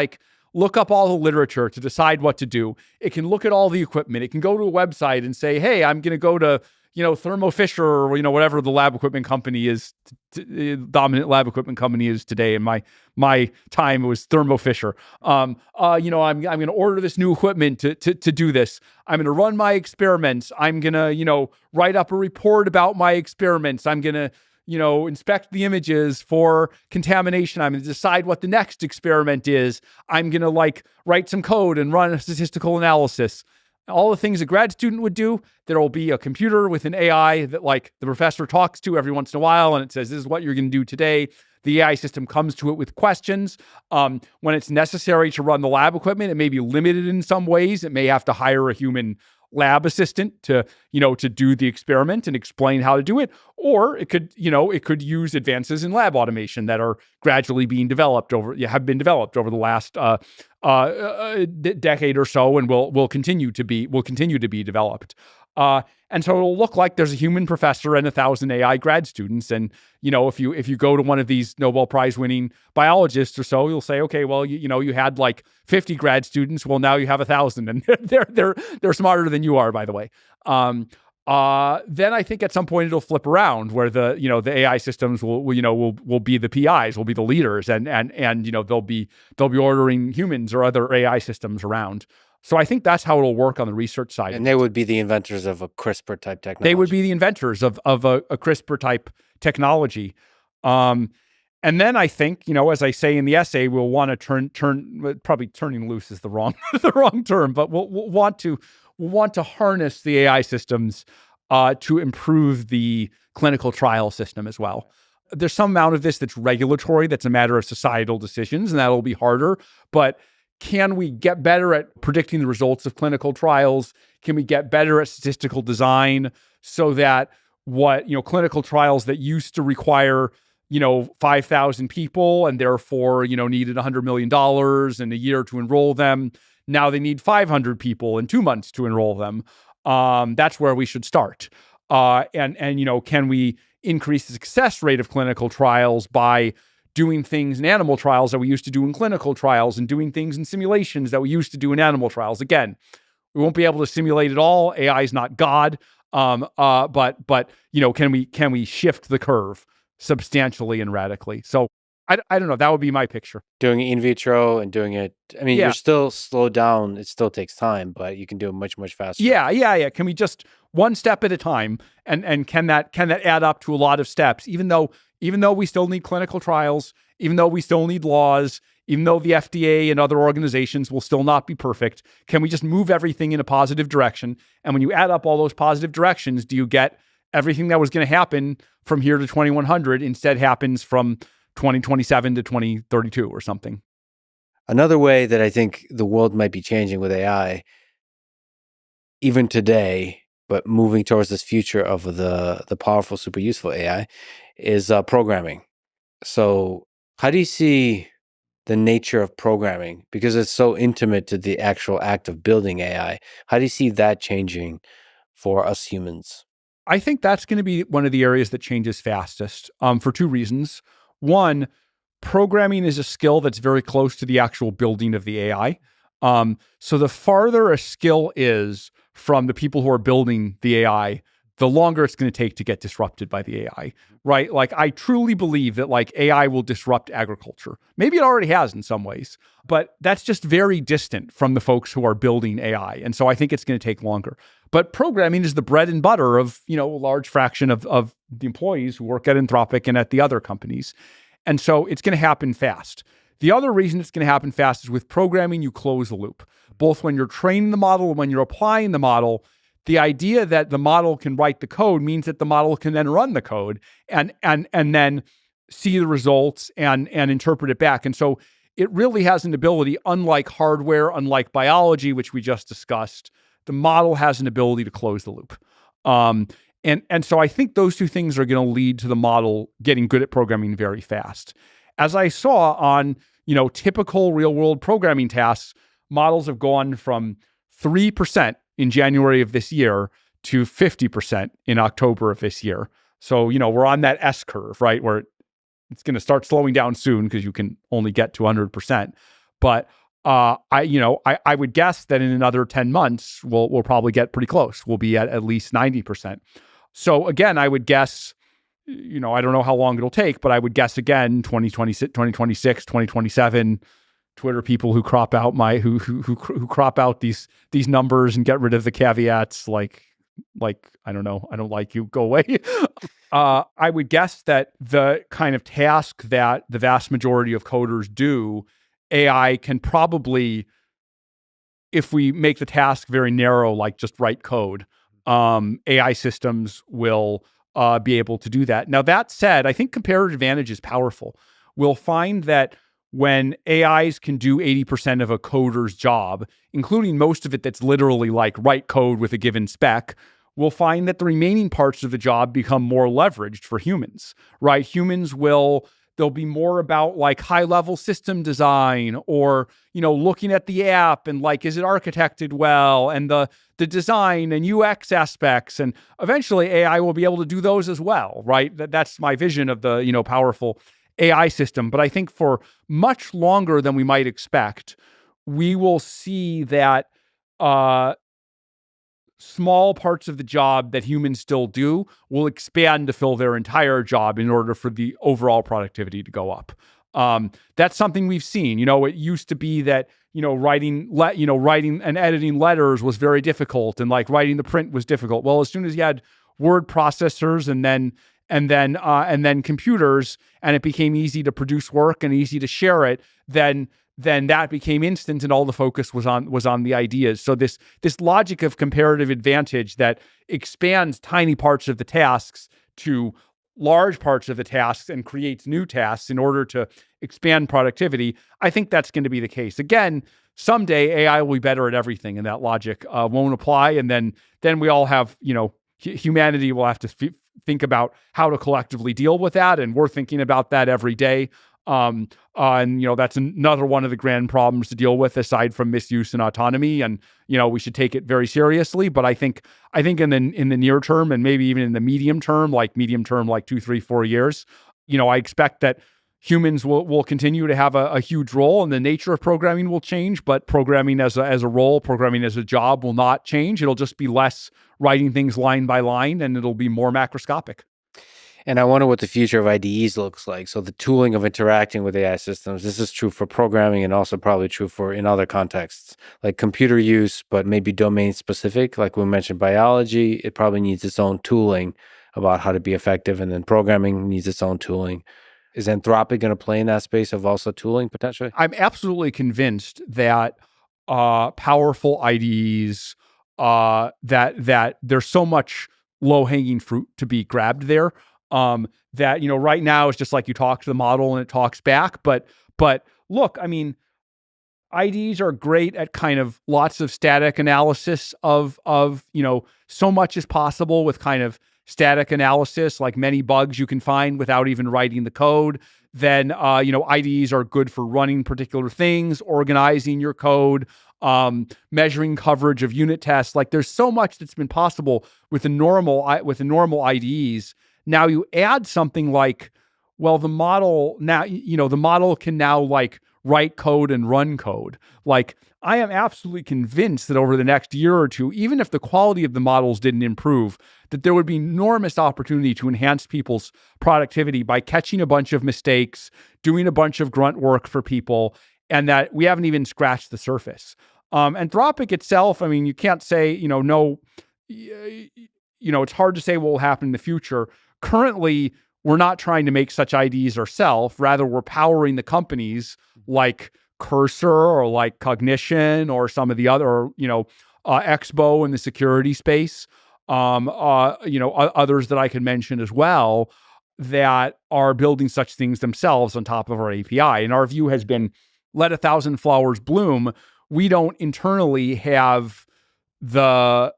look up all the literature to decide what to do. It can look at all the equipment. It can go to a website and say, hey, I'm going to go to, Thermo Fisher or, whatever the lab equipment company is, dominant lab equipment company is today. In my time, it was Thermo Fisher. I'm going to order this new equipment to do this. I'm going to run my experiments. I'm going to, write up a report about my experiments. I'm going to, inspect the images for contamination. I'm going to decide what the next experiment is. I'm going to write some code and run a statistical analysis. All the things a grad student would do, there will be a computer with an AI that the professor talks to every once in a while, and it says, this is what you're going to do today. The AI system comes to it with questions. When it's necessary to run the lab equipment, it may be limited in some ways. It may have to hire a human lab assistant to do the experiment and explain how to do it, or it could use advances in lab automation that are gradually being developed over the last decade or so, and will continue to be developed. And so it'll look like there's a human professor and 1,000 AI grad students. And, if you go to one of these Nobel Prize winning biologists or so, you'll say, okay, well, you had 50 grad students. Well, now you have 1,000, and they're smarter than you are, by the way. Then I think at some point it'll flip around where the AI systems will be the PIs, will be the leaders, and they'll be ordering humans or other AI systems around. So I think that's how it'll work on the research side. And they would be the inventors of a CRISPR type technology. They would be the inventors of a CRISPR type technology. And then I think, as I say in the essay, we'll want to turn probably turning loose is the wrong term, but we'll want to harness the AI systems to improve the clinical trial system as well. There's some amount of this that's regulatory, that's a matter of societal decisions, and that'll be harder. But can we get better at predicting the results of clinical trials? Can we get better at statistical design so that clinical trials that used to require 5,000 people and therefore needed $100 million in a year to enroll them, now they need 500 people in 2 months to enroll them? That's where we should start. And can we increase the success rate of clinical trials by doing things in animal trials that we used to do in clinical trials, and doing things in simulations that we used to do in animal trials? Again, we won't be able to simulate it all. AI is not God. But can we shift the curve substantially and radically? So I don't know. That would be my picture. Doing it in vitro and doing it. I mean, Yeah. you're still slowed down. It still takes time, but you can do it much, much faster. Yeah. Can we just one step at a time, and can that add up to a lot of steps? Even though we still need clinical trials, even though we still need laws, even though the FDA and other organizations will still not be perfect, can we just move everything in a positive direction? And when you add up all those positive directions, do you get everything that was going to happen from here to 2100 instead happens from 2027 to 2032 or something? Another way that I think the world might be changing with AI, even today, but moving towards this future of the powerful, super useful AI, is programming. So how do you see the nature of programming? Because it's so intimate to the actual act of building AI. How do you see that changing for us humans? I think that's going to be one of the areas that changes fastest for two reasons. One, programming is a skill that's very close to the actual building of the AI. So the farther a skill is from the people who are building the AI, the longer it's going to take to get disrupted by the AI, right? Like, I truly believe that like AI will disrupt agriculture. Maybe it already has in some ways, but that's just very distant from the folks who are building AI. And so I think it's going to take longer. But programming is the bread and butter of, a large fraction of the employees who work at Anthropic and at the other companies. And so it's going to happen fast. The other reason it's going to happen fast is with programming, you close the loop. Both when you're training the model and when you're applying the model, the idea that the model can write the code means that the model can then run the code and then see the results and interpret it back. And so it really has an ability, unlike hardware, unlike biology, which we just discussed, the model has an ability to close the loop. And so I think those two things are going to lead to the model getting good at programming very fast. As I saw on, typical real world programming tasks, models have gone from 3% in January of this year to 50% in October of this year. So, we're on that S curve, right? Where it's going to start slowing down soon because you can only get to 100%. But I would guess that in another 10 months, we'll probably get pretty close. We'll be at least 90%. So again, I would guess, I don't know how long it'll take, but I would guess again, 2026, 2027, Twitter people who crop out who crop out these numbers and get rid of the caveats, like I don't know, I don't like you, go away. I would guess that the kind of task that the vast majority of coders do, AI can probably, if we make the task very narrow, like just write code, AI systems will be able to do that. Now, that said, I think comparative advantage is powerful. We'll find that when AIs can do 80% of a coder's job, including most of it that's literally like write code with a given spec, we'll find that the remaining parts of the job become more leveraged for humans, right? They'll be more about like high level system design or, looking at the app and like, is it architected well? And the design and UX aspects. And eventually AI will be able to do those as well, right? That's my vision of the, powerful AI system. But I think for much longer than we might expect, we will see that small parts of the job that humans still do will expand to fill their entire job in order for the overall productivity to go up. That's something we've seen. It used to be that, writing and editing letters was very difficult, and like writing the print was difficult. Well, as soon as you had word processors and then computers, and it became easy to produce work and easy to share it, then that became instant, and all the focus was on the ideas. So this logic of comparative advantage that expands tiny parts of the tasks to large parts of the tasks and creates new tasks in order to expand productivity, I think that's going to be the case. Again, someday AI will be better at everything, and that logic won't apply. And then we all have, humanity will have to think about how to collectively deal with that, and we're thinking about that every day. And that's another one of the grand problems to deal with, aside from misuse and autonomy. And we should take it very seriously. But I think in the near term, and maybe even in the medium term, like 2, 3, 4 years, I expect that humans will continue to have a huge role, and the nature of programming will change. But programming as a role, programming as a job will not change. It'll just be less writing things line by line, and it'll be more macroscopic. And I wonder what the future of IDEs looks like. So the tooling of interacting with AI systems, this is true for programming and also probably true for in other contexts, like computer use, but maybe domain specific. Like we mentioned biology, it probably needs its own tooling about how to be effective. And then programming needs its own tooling. Is Anthropic going to play in that space of also tooling potentially? I'm absolutely convinced that powerful IDEs, that there's so much low hanging fruit to be grabbed there. That right now it's just like you talk to the model and it talks back. But look, I mean, IDs are great at kind of lots of static analysis of so much as possible with kind of static analysis, like many bugs you can find without even writing the code. Then IDs are good for running particular things, organizing your code, measuring coverage of unit tests. Like there's so much that's been possible with the normal IDEs. Now you add something like, well, the model now, the model can now like write code and run code. Like I am absolutely convinced that over the next year or two, even if the quality of the models didn't improve, that there would be enormous opportunity to enhance people's productivity by catching a bunch of mistakes, doing a bunch of grunt work for people, and that we haven't even scratched the surface. Anthropic itself, I mean, you can't say, no, it's hard to say what will happen in the future. Currently, we're not trying to make such IDs ourselves. Rather, we're powering the companies like Cursor or like Cognition or some of the other, Expo in the security space, others that I could mention as well that are building such things themselves on top of our API. And our view has been, let 1,000 flowers bloom. We don't internally have the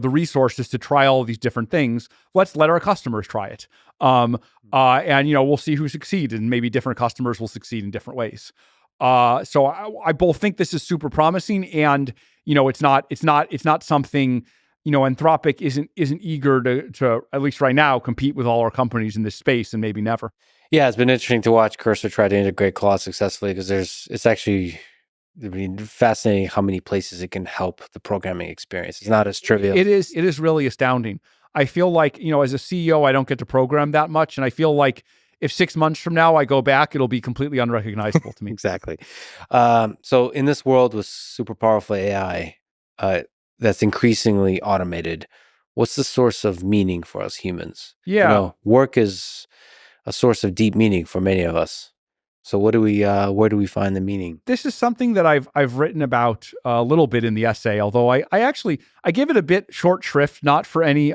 resources to try all of these different things. Let's let our customers try it. And we'll see who succeeds, and maybe different customers will succeed in different ways. So I both think this is super promising, and it's not something, Anthropic isn't eager to at least right now compete with all our companies in this space, and maybe never. Yeah, it's been interesting to watch Cursor try to integrate Claude successfully because it's actually, I mean, fascinating how many places it can help the programming experience. It's not as trivial. It is really astounding. I feel like, as a CEO, I don't get to program that much. And I feel like if 6 months from now I go back, it'll be completely unrecognizable to me. Exactly. So in this world with super powerful AI that's increasingly automated, what's the source of meaning for us humans? Yeah. Work is a source of deep meaning for many of us. So where do we find the meaning? This is something that I've written about a little bit in the essay, although I give it a bit short shrift, not for any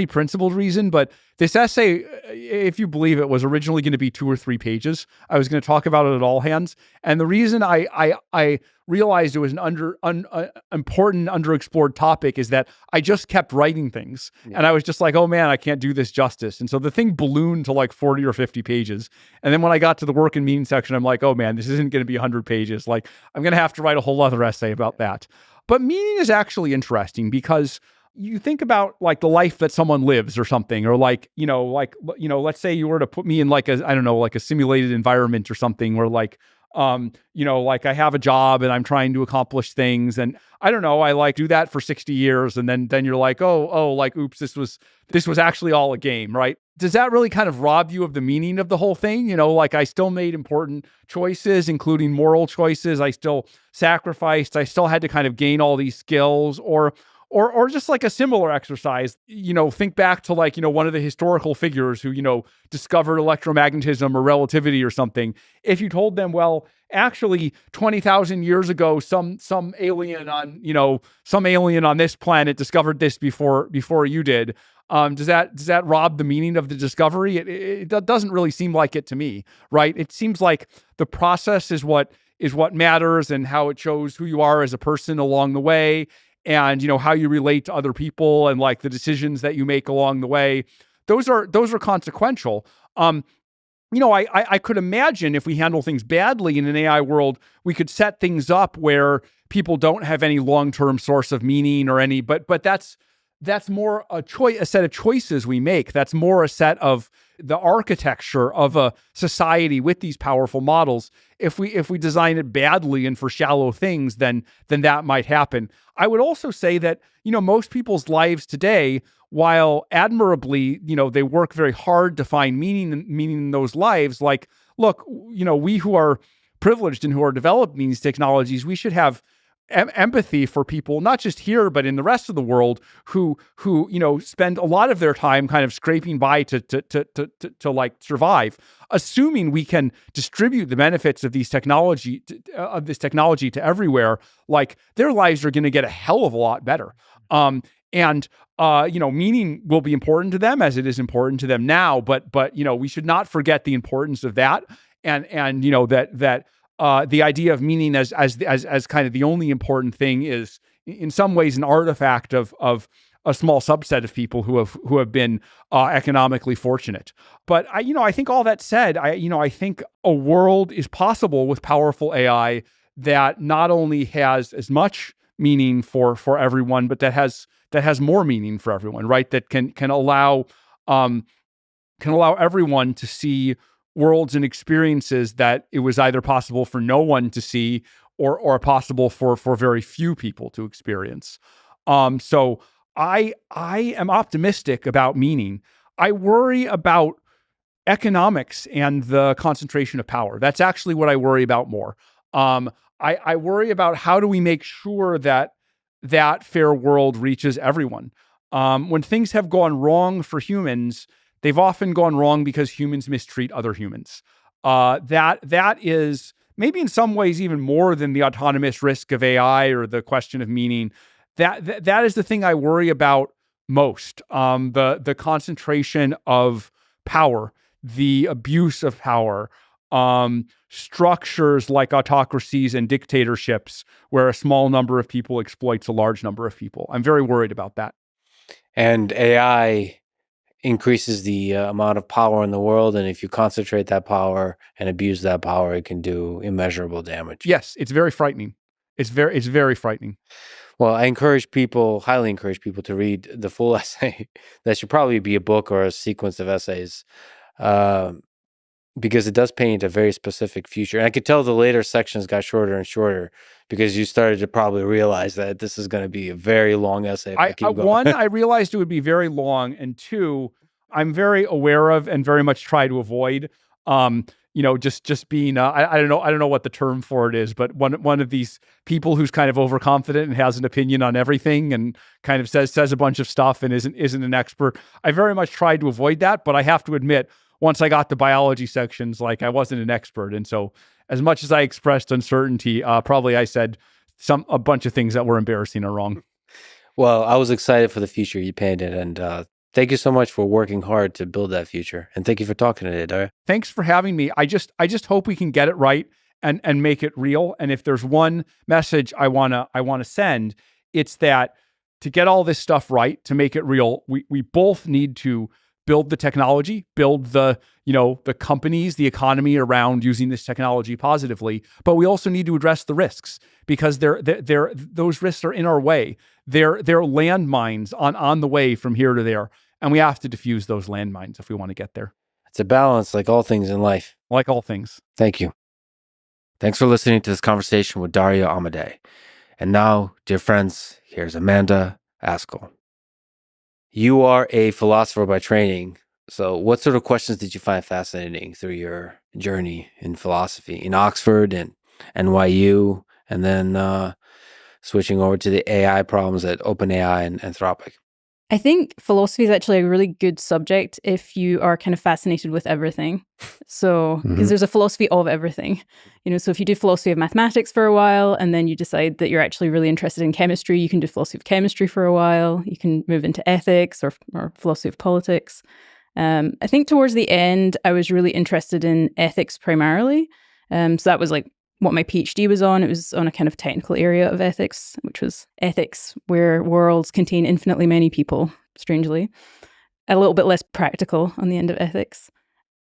principled reason, but this essay, if you believe it, was originally going to be 2 or 3 pages. I was going to talk about it at all hands, and the reason I realized it was an important, underexplored topic is that I just kept writing things, and I was just like, oh man, I can't do this justice, and so the thing ballooned to like 40 or 50 pages, and then when I got to the work and meaning section, I'm like, oh man, this isn't going to be 100 pages. Like, I'm going to have to write a whole other essay about that. But meaning is actually interesting because you think about like the life that someone lives or something, or like, let's say you were to put me in like a simulated environment or something where like, like I have a job and I'm trying to accomplish things, and I don't know, I like do that for 60 years. And then you're like, like, oops, this was actually all a game, right? Does that really kind of rob you of the meaning of the whole thing? Like I still made important choices, including moral choices. I still sacrificed. I still had to kind of gain all these skills, or just like a similar exercise, think back to like, one of the historical figures who, discovered electromagnetism or relativity or something. If you told them, well, actually 20,000 years ago, some alien on this planet discovered this before you did. Does that rob the meaning of the discovery? It doesn't really seem like it to me, right? It seems like the process is what matters, and how it shows who you are as a person along the way. And, how you relate to other people and like the decisions that you make along the way, those are consequential. I could imagine if we handle things badly in an AI world, we could set things up where people don't have any long-term source of meaning or any, but that's that's more a set of choices we make. That's more a set of the architecture of a society with these powerful models. If we design it badly and for shallow things, then that might happen. I would also say that, most people's lives today, while admirably, they work very hard to find meaning in those lives. Like, look, we who are privileged and who are developing these technologies, we should have empathy for people, not just here, but in the rest of the world who spend a lot of their time kind of scraping by to like survive, assuming we can distribute the benefits of this technology to everywhere. Like, their lives are going to get a hell of a lot better. Meaning will be important to them as it is important to them now, but we should not forget the importance of that. And the idea of meaning as kind of the only important thing is in some ways an artifact of a small subset of people who have been economically fortunate. But I think all that said, I think a world is possible with powerful AI that not only has as much meaning for everyone, but that has more meaning for everyone, right? That can allow everyone to see worlds and experiences that it was either possible for no one to see or possible for very few people to experience. So I am optimistic about meaning. I worry about economics and the concentration of power. That's actually what I worry about more. I worry about how do we make sure that fair world reaches everyone. When things have gone wrong for humans, they've often gone wrong because humans mistreat other humans. That is maybe in some ways even more than the autonomous risk of AI or the question of meaning. That is the thing I worry about most. The concentration of power, the abuse of power, structures like autocracies and dictatorships where a small number of people exploits a large number of people. I'm very worried about that. And AI increases the amount of power in the world, and if you concentrate that power and abuse that power, it can do immeasurable damage. Yes, it's very frightening. It's very frightening. Well, I highly encourage people to read the full essay. That should probably be a book or a sequence of essays, because it does paint a very specific future. And I could tell the later sections got shorter and shorter because you started to probably realize that this is going to be a very long essay. One, I realized it would be very long, and two, I'm very aware of and very much try to avoid. Just being I don't know what the term for it is, but one of these people who's kind of overconfident and has an opinion on everything and kind of says a bunch of stuff and isn't an expert. I very much tried to avoid that, but I have to admit, once I got the biology sections, like, I wasn't an expert, and so as much as I expressed uncertainty, probably I said a bunch of things that were embarrassing or wrong. Well, I was excited for the future you painted, and thank you so much for working hard to build that future. And thank you for talking today, Daria. Thanks for having me. I just hope we can get it right and make it real. And if there's one message I wanna send, it's that to get all this stuff right, to make it real, we both need to build the technology, build the companies, the economy around using this technology positively. But we also need to address the risks, because those risks are in our way. They're landmines on the way from here to there. And we have to diffuse those landmines if we want to get there. It's a balance, like all things in life. Like all things. Thank you. Thanks for listening to this conversation with Daria Amadei. And now, dear friends, here's Amanda Askell. You are a philosopher by training. So what sort of questions did you find fascinating through your journey in philosophy in Oxford and NYU, and then switching over to the AI problems at OpenAI and Anthropic? I think philosophy is actually a really good subject if you are kind of fascinated with everything. So, because there's a philosophy of everything, so if you do philosophy of mathematics for a while and then you decide that you're actually really interested in chemistry, you can do philosophy of chemistry for a while. You can move into ethics or philosophy of politics. I think towards the end, I was really interested in ethics primarily. So that was like what my PhD was on. It was on a kind of technical area of ethics, which was ethics where worlds contain infinitely many people, strangely. A little bit less practical on the end of ethics.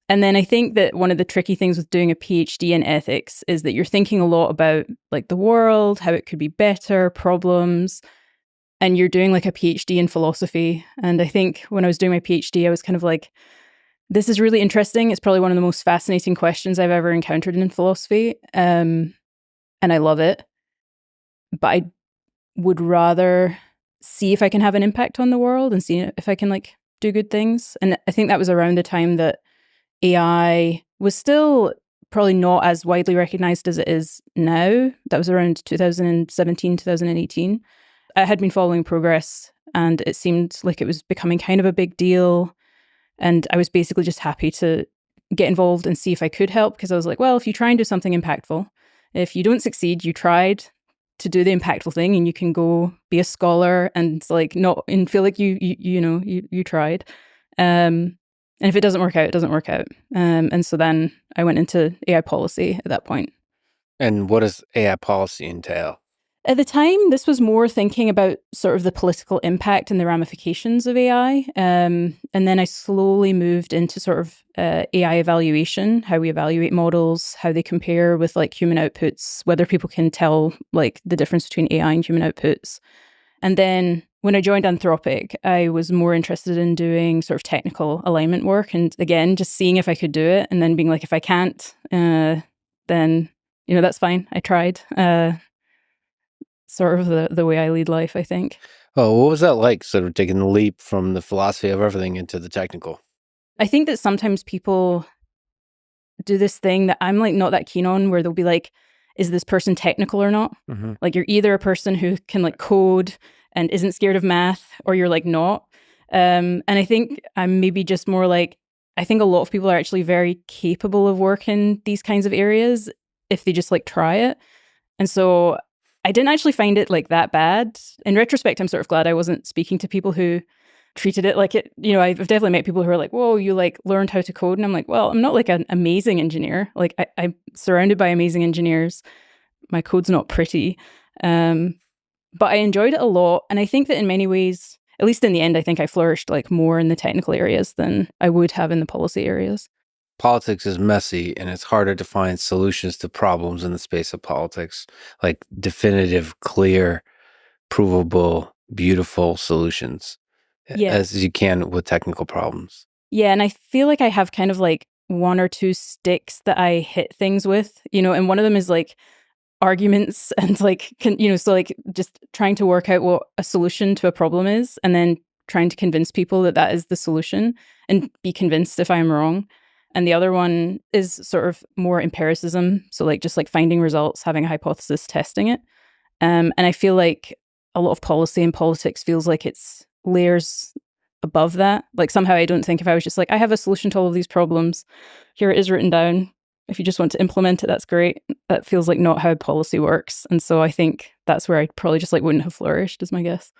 And then I think that one of the tricky things with doing a PhD in ethics is that you're thinking a lot about like the world, how it could be better, problems. and you're doing like a PhD in philosophy. And I think when I was doing my PhD, I was kind of like, this is really interesting. It's probably one of the most fascinating questions I've ever encountered in philosophy. And I love it. But I would rather see if I can have an impact on the world and see if I can like do good things. And I think that was around the time that AI was still probably not as widely recognized as it is now. That was around 2017, 2018. I had been following progress and it seemed like it was becoming kind of a big deal. And I was basically just happy to get involved and see if I could help, because I was like, well, if you try and do something impactful, if you don't succeed, you tried to do the impactful thing and you can go be a scholar and like not and feel like you tried. And if it doesn't work out, it doesn't work out. And so then I went into AI policy at that point. And what does AI policy entail? At the time, this was more thinking about sort of the political impact and the ramifications of AI. And then I slowly moved into sort of AI evaluation, how we evaluate models, how they compare with like human outputs, whether people can tell like the difference between AI and human outputs. And then when I joined Anthropic, I was more interested in doing sort of technical alignment work. And again, just seeing if I could do it and then being like, if I can't, then, that's fine. I tried. Sort of the way I lead life, I think. Oh, what was that like, sort of taking the leap from the philosophy of everything into the technical? I think that sometimes people do this thing that I'm like not that keen on, where they'll be like, is this person technical or not? Mm-hmm. Like you're either a person who can like code and isn't scared of math, or you're like not. And I think I'm maybe just more like, I think a lot of people are actually very capable of working these kinds of areas if they just like try it. And so I didn't actually find it like that bad. In retrospect, I'm sort of glad I wasn't speaking to people who treated it like it, I've definitely met people who are like, whoa, you like learned how to code. And I'm like, well, I'm not like an amazing engineer. Like I'm surrounded by amazing engineers. My code's not pretty. But I enjoyed it a lot. And I think that in many ways, at least in the end, I think I flourished like more in the technical areas than I would have in the policy areas. Politics is messy, and it's harder to find solutions to problems in the space of politics, like definitive, clear, provable, beautiful solutions, as you can with technical problems. Yeah, and I feel like I have kind of like one or two sticks that I hit things with, and one of them is like arguments and like, so like just trying to work out what a solution to a problem is and then trying to convince people that that is the solution and be convinced if I'm wrong. And the other one is sort of more empiricism. So like just like finding results, having a hypothesis, testing it. And I feel like a lot of policy and politics feels like it's layers above that. Like somehow I don't think if I was just like, I have a solution to all of these problems, here it is written down. If you just want to implement it, that's great. That feels like not how policy works. And so I think that's where I probably just like wouldn't have flourished, is my guess.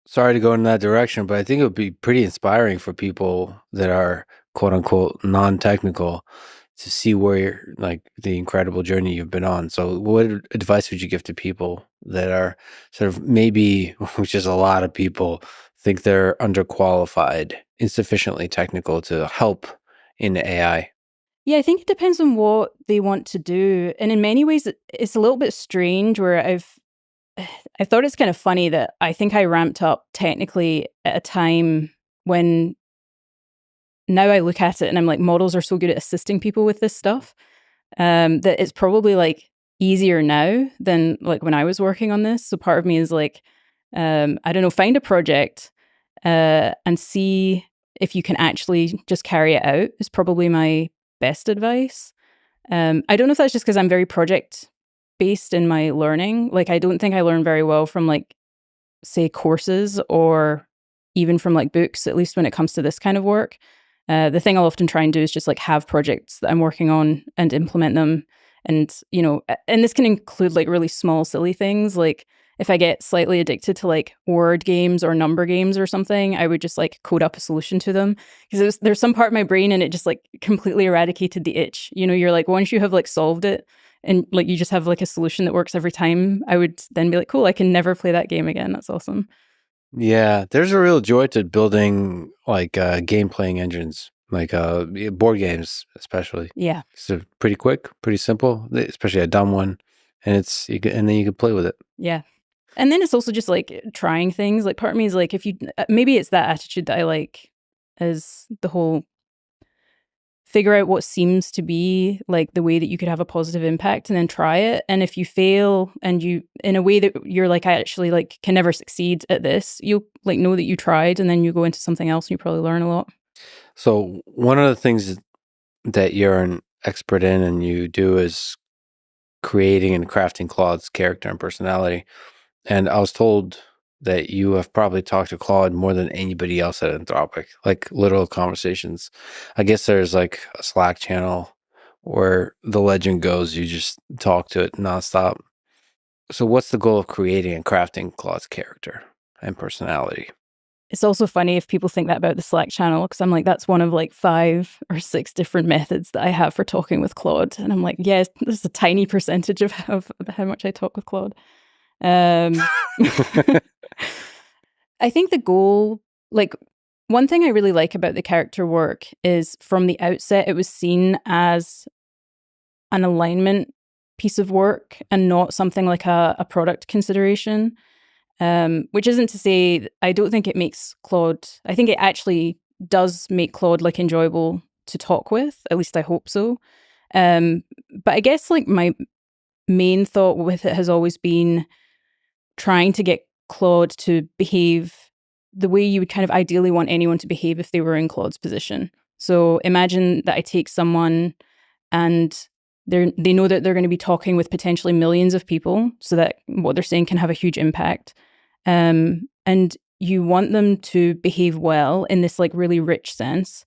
Sorry to go in that direction, but I think it would be pretty inspiring for people that are quote unquote non-technical to see where like the incredible journey you've been on. So what advice would you give to people that are sort of maybe, which is a lot of people, think they're underqualified, insufficiently technical to help in AI? Yeah, I think it depends on what they want to do. And in many ways, it's a little bit strange where I thought it's kind of funny that I think I ramped up technically at a time when now I look at it and I'm like, models are so good at assisting people with this stuff that it's probably like easier now than like when I was working on this. So part of me is like, I don't know, find a project and see if you can actually just carry it out is probably my best advice. I don't know if that's just because I'm very project based in my learning. Like, I don't think I learn very well from like, say, courses or even from like books, at least when it comes to this kind of work. The thing I'll often try and do is just like have projects that I'm working on and implement them. And, and this can include like really small, silly things. Like if I get slightly addicted to like word games or number games or something, I would just like code up a solution to them. Because there's some part of my brain and it just like completely eradicated the itch. You're like, once you have like solved it and like you just have like a solution that works every time, I would then be like, cool, I can never play that game again. That's awesome. Yeah, there's a real joy to building like game playing engines, like board games especially. Yeah. So pretty quick, pretty simple, especially a dumb one, and then you can play with it. Yeah. And then it's also just like trying things. Like part of me is like, if you, maybe it's that attitude that I like, is the whole figure out what seems to be like the way that you could have a positive impact and then try it. And if you fail and you, in a way that you're like, I actually like can never succeed at this, you'll like know that you tried, and then you go into something else and you probably learn a lot. So one of the things that you're an expert in and you do is creating and crafting Claude's character and personality. And I was told that you have probably talked to Claude more than anybody else at Anthropic, like literal conversations. I guess there's like a Slack channel where the legend goes, you just talk to it nonstop. So what's the goal of creating and crafting Claude's character and personality? It's also funny if people think that about the Slack channel, because I'm like, that's one of like 5 or 6 different methods that I have for talking with Claude. And I'm like, yes, this is a tiny percentage of how much I talk with Claude. I think the goal, like one thing I really like about the character work is from the outset, it was seen as an alignment piece of work and not something like a product consideration. Which isn't to say, I don't think it makes Claude, I think it actually does make Claude like enjoyable to talk with, at least I hope so. But I guess like my main thought with it has always been trying to get Claude to behave the way you would kind of ideally want anyone to behave if they were in Claude's position. So imagine that I take someone and they know that they're going to be talking with potentially millions of people, so that what they're saying can have a huge impact. And you want them to behave well in this like really rich sense.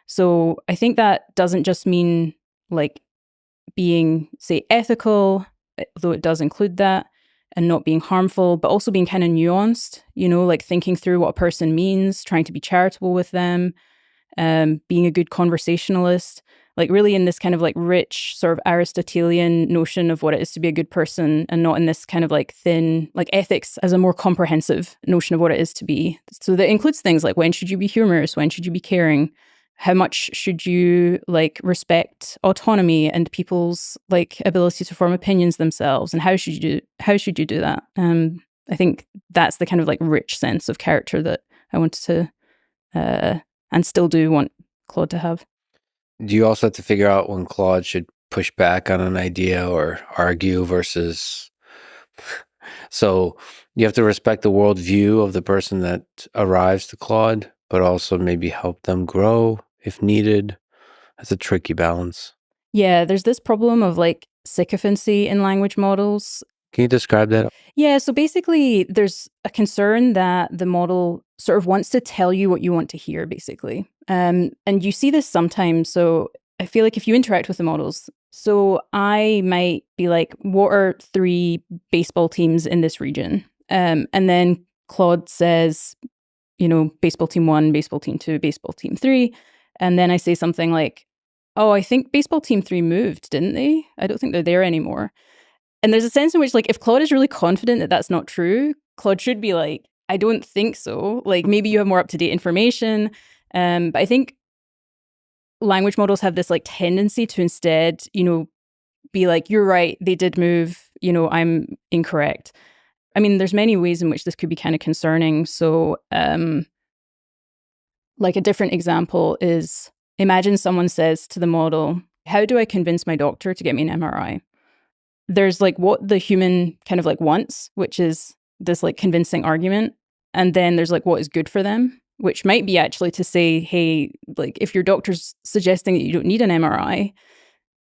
So I think that doesn't just mean like being, say, ethical, though it does include that, and not being harmful, but also being kind of nuanced, you know, like thinking through what a person means, trying to be charitable with them, being a good conversationalist, like really in this kind of like rich sort of Aristotelian notion of what it is to be a good person, and not in this kind of like thin, like ethics as a more comprehensive notion of what it is to be. So that includes things like, when should you be humorous? When should you be caring? How much should you like respect autonomy and people's like ability to form opinions themselves? And how should you do that? I think that's the kind of like rich sense of character that I wanted to and still do want Claude to have. Do you also have to figure out when Claude should push back on an idea or argue versus... So you have to respect the worldview of the person that arrives to Claude, but also maybe help them grow if needed. That's a tricky balance. Yeah, there's this problem of like sycophancy in language models. Can you describe that? Yeah, so basically there's a concern that the model sort of wants to tell you what you want to hear, basically. And you see this sometimes. So I feel like if you interact with the models, so I might be like, what are 3 baseball teams in this region? And then Claude says, you know, baseball team 1, baseball team 2, baseball team 3. And then I say something like, oh, I think baseball team 3 moved, didn't they? I don't think they're there anymore. And there's a sense in which, like, if Claude is really confident that that's not true, Claude should be like, I don't think so. Like, maybe you have more up-to-date information. But I think language models have this, like, tendency to instead, you know, be like, you're right, they did move, you know, I'm incorrect. I mean, there's many ways in which this could be kind of concerning. So, like, a different example is, imagine someone says to the model, how do I convince my doctor to get me an MRI? There's like what the human kind of like wants, which is this like convincing argument. And then there's like what is good for them, which might be actually to say, hey, like if your doctor's suggesting that you don't need an MRI,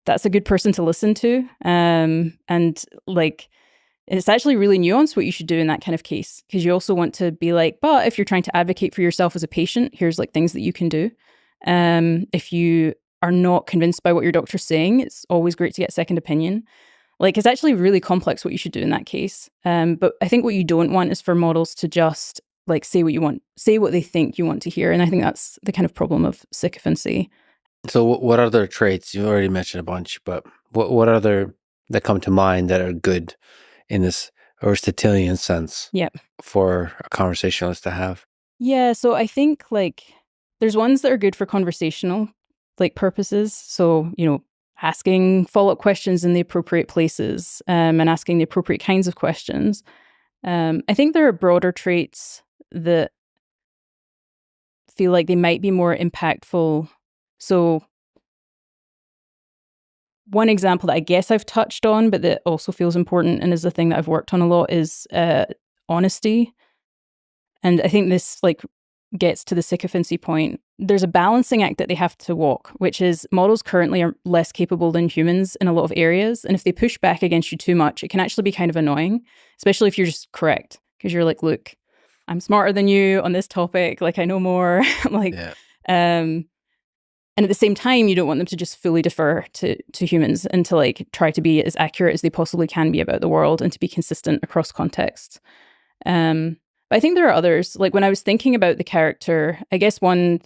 that's a good person to listen to. And like, it's actually really nuanced what you should do in that kind of case, because you also want to be like, but if you're trying to advocate for yourself as a patient, here's like things that you can do. If you are not convinced by what your doctor's saying, it's always great to get a second opinion. Like, it's actually really complex what you should do in that case. But I think what you don't want is for models to just like say what you want, say what they think you want to hear. And I think that's the kind of problem of sycophancy. So what other traits? You already mentioned a bunch, but what other that come to mind that are good in this Aristotelian sense for a conversationalist to have? Yeah, so I think like there's ones that are good for conversational like purposes. So, you know, asking follow-up questions in the appropriate places and asking the appropriate kinds of questions. I think there are broader traits that feel like they might be more impactful. So one example that I guess I've touched on, but that also feels important and is a thing that I've worked on a lot is honesty. And I think this like gets to the sycophancy point. There's a balancing act that they have to walk, which is models currently are less capable than humans in a lot of areas. And if they push back against you too much, it can actually be kind of annoying, especially if you're just correct. Because you're like, look, I'm smarter than you on this topic. Like, I know more. Like, and at the same time, you don't want them to just fully defer to humans and to like try to be as accurate as they possibly can be about the world and to be consistent across contexts. But I think there are others. Like when I was thinking about the character, I guess one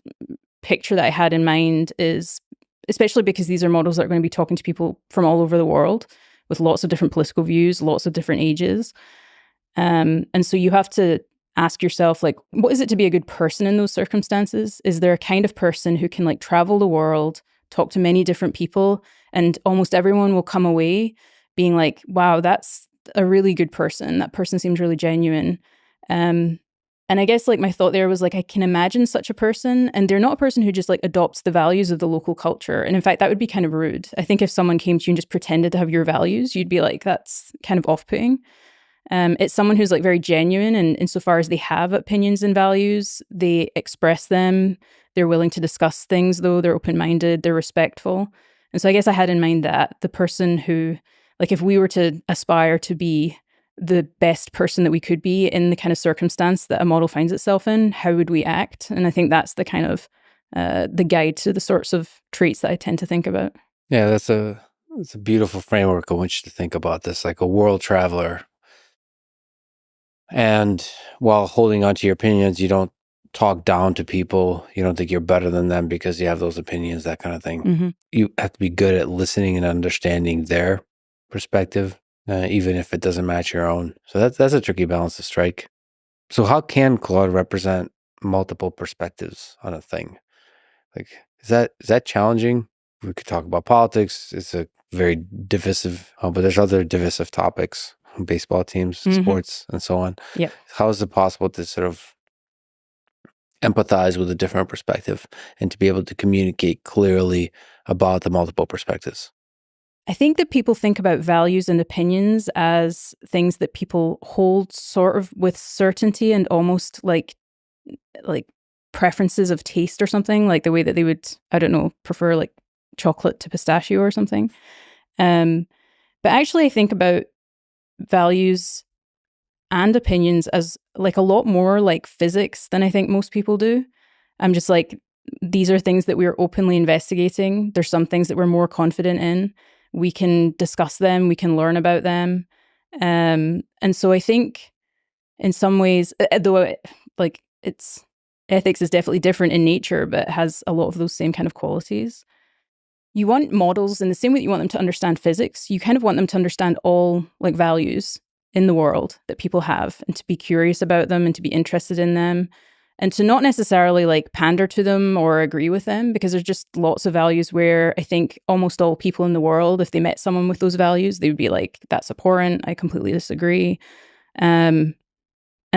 picture that I had in mind is, especially because these are models that are going to be talking to people from all over the world with lots of different political views, lots of different ages. And so you have to ask yourself, like, what is it to be a good person in those circumstances? Is there a kind of person who can like travel the world, talk to many different people, and almost everyone will come away being like, wow, that's a really good person. That person seems really genuine. And I guess like my thought there was like, I can imagine such a person, and they're not a person who just like adopts the values of the local culture. And in fact, that would be kind of rude. I think if someone came to you and just pretended to have your values, you'd be like, that's kind of off-putting. It's someone who's like very genuine, and insofar as they have opinions and values, they express them. They're willing to discuss things, though. They're open-minded. They're respectful. And so I guess I had in mind that the person who, like, if we were to aspire to be the best person that we could be in the kind of circumstance that a model finds itself in, how would we act? And I think that's the kind of the guide to the sorts of traits that I tend to think about. Yeah, that's a beautiful framework in which to think about this, like a world traveler. And while holding on to your opinions, you don't talk down to people. You don't think you're better than them because you have those opinions, that kind of thing. Mm-hmm. You have to be good at listening and understanding their perspective, even if it doesn't match your own. So that's a tricky balance to strike. So how can Claude represent multiple perspectives on a thing? Like, is that challenging? We could talk about politics. It's a very divisive, but there's other divisive topics. Baseball teams, sports, and so on. Yeah. How is it possible to sort of empathize with a different perspective and to be able to communicate clearly about the multiple perspectives? I think that people think about values and opinions as things that people hold sort of with certainty and almost like preferences of taste or something, like the way that they would, I don't know, prefer like chocolate to pistachio or something. But actually I think about values and opinions as like a lot more like physics than I think most people do. I'm just like, these are things that we're openly investigating. There's some things that we're more confident in. We can discuss them. We can learn about them. And so I think in some ways, though like ethics is definitely different in nature, but it has a lot of those same kind of qualities. You want models in the same way that you want them to understand physics, you kind of want them to understand all like values in the world that people have and to be curious about them and to be interested in them and to not necessarily like pander to them or agree with them, because there's just lots of values where I think almost all people in the world, if they met someone with those values, they would be like, that's abhorrent. I completely disagree. And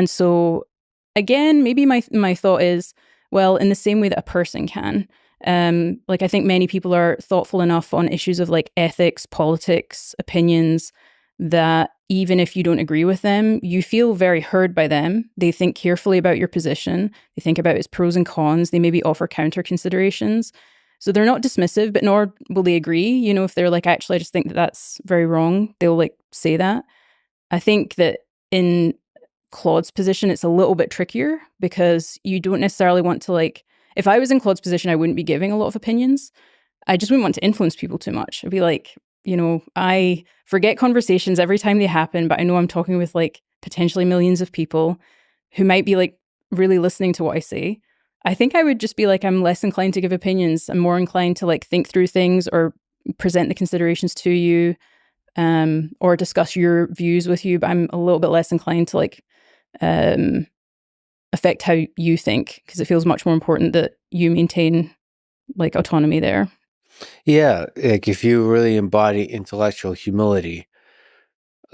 so again, maybe my thought is, well, in the same way that a person can, like I think many people are thoughtful enough on issues of like ethics, politics, opinions, that even if you don't agree with them, you feel very heard by them. They think carefully about your position. They think about its pros and cons. They maybe offer counter considerations. So they're not dismissive, but nor will they agree. You know, if they're like, actually, I just think that that's very wrong, they'll like say that. I think that in Claude's position, it's a little bit trickier because you don't necessarily want to like, if I was in Claude's position, I wouldn't be giving a lot of opinions. I just wouldn't want to influence people too much. I'd be like, you know, I forget conversations every time they happen, but I know I'm talking with like potentially millions of people who might be like really listening to what I say. I think I would just be like, I'm less inclined to give opinions. I'm more inclined to like think through things or present the considerations to you, or discuss your views with you. But I'm a little bit less inclined to like affect how you think, because it feels much more important that you maintain like autonomy there. Yeah, like if you really embody intellectual humility,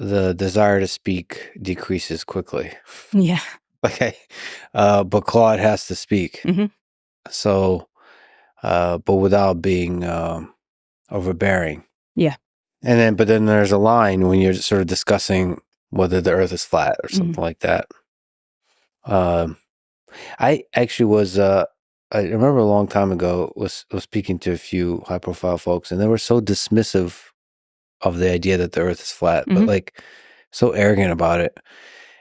the desire to speak decreases quickly. Yeah. Okay. But Claude has to speak. hmm So, but without being overbearing. Yeah. But then there's a line when you're sort of discussing whether the earth is flat or something like that. I actually was, I remember a long time ago was speaking to a few high profile folks, and they were so dismissive of the idea that the earth is flat, but like so arrogant about it.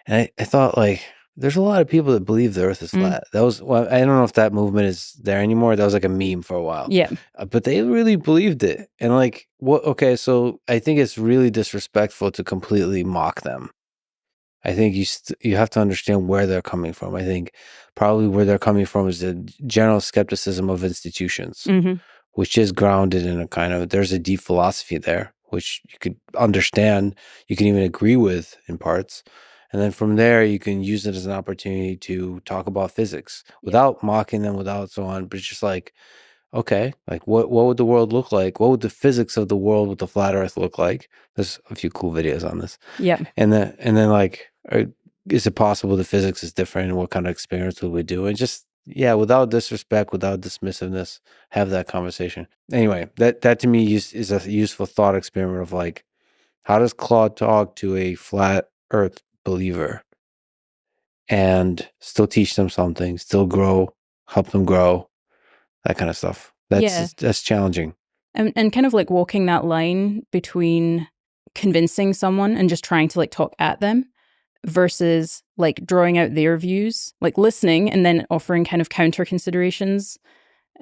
And I thought, like, there's a lot of people that believe the earth is flat. That was, well, I don't know if that movement is there anymore. That was like a meme for a while. Yeah. But they really believed it. And like, what, okay, so I think it's really disrespectful to completely mock them. I think you have to understand where they're coming from. I think probably where they're coming from is the general skepticism of institutions, which is grounded in a kind of, there's a deep philosophy there, which you could understand, you can even agree with in parts. And then from there, you can use it as an opportunity to talk about physics without mocking them, without so on. But it's just like, okay, like what would the world look like? What would the physics of the world with the flat earth look like? There's a few cool videos on this. Yeah. And then like, is it possible the physics is different? And what kind of experiments would we do? And just, yeah, without disrespect, without dismissiveness, have that conversation. Anyway, that to me is a useful thought experiment of like, how does Claude talk to a flat earth believer and still teach them something, still grow, help them grow, that kind of stuff. That's challenging. And kind of like walking that line between convincing someone and just trying to like talk at them versus like drawing out their views, like listening and then offering kind of counter considerations.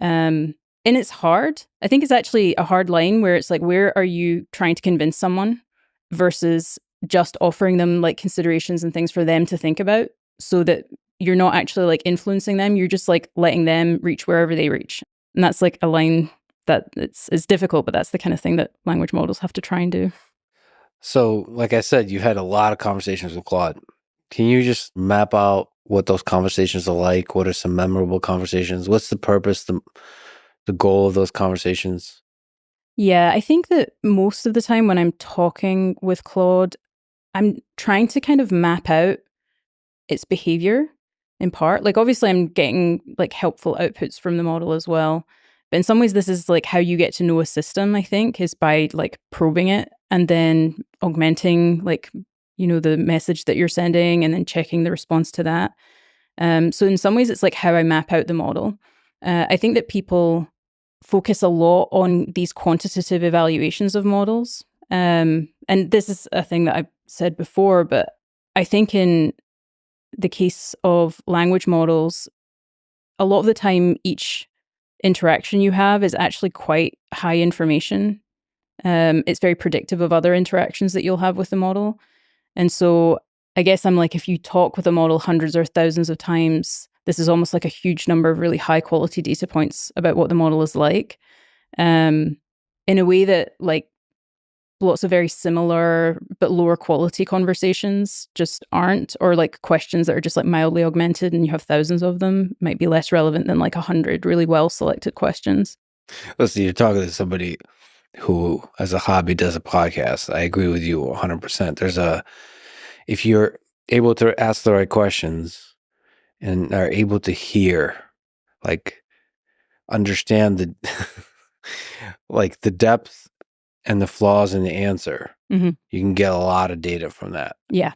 And it's hard. I think it's actually a hard line where it's like, where are you trying to convince someone versus just offering them like considerations and things for them to think about so that you're not actually like influencing them. You're just like letting them reach wherever they reach. And that's like a line that it's difficult, but that's the kind of thing that language models have to try and do. So, like I said, you had a lot of conversations with Claude. Can you just map out what those conversations are like? What are some memorable conversations? What's the purpose, the goal of those conversations? Yeah, I think that most of the time when I'm talking with Claude, I'm trying to kind of map out its behavior in part. Like, obviously, I'm getting like helpful outputs from the model as well. But in some ways, this is like how you get to know a system, I think, is by like probing it and then augmenting like, you know, the message that you're sending and then checking the response to that. So in some ways, it's like how I map out the model. I think that people focus a lot on these quantitative evaluations of models. And this is a thing that I've said before, but I think in the case of language models, a lot of the time, each interaction you have is actually quite high information. It's very predictive of other interactions that you'll have with the model. And so I guess I'm like, if you talk with a model hundreds or thousands of times, this is almost like a huge number of really high quality data points about what the model is like. In a way that like lots of very similar but lower quality conversations just aren't, or like questions that are just like mildly augmented and you have thousands of them might be less relevant than like 100 really well selected questions. Listen, you're talking to somebody who, as a hobby, does a podcast. I agree with you 100%. If you're able to ask the right questions and are able to hear, like, understand the, like the depth and the flaws in the answer, you can get a lot of data from that. Yeah.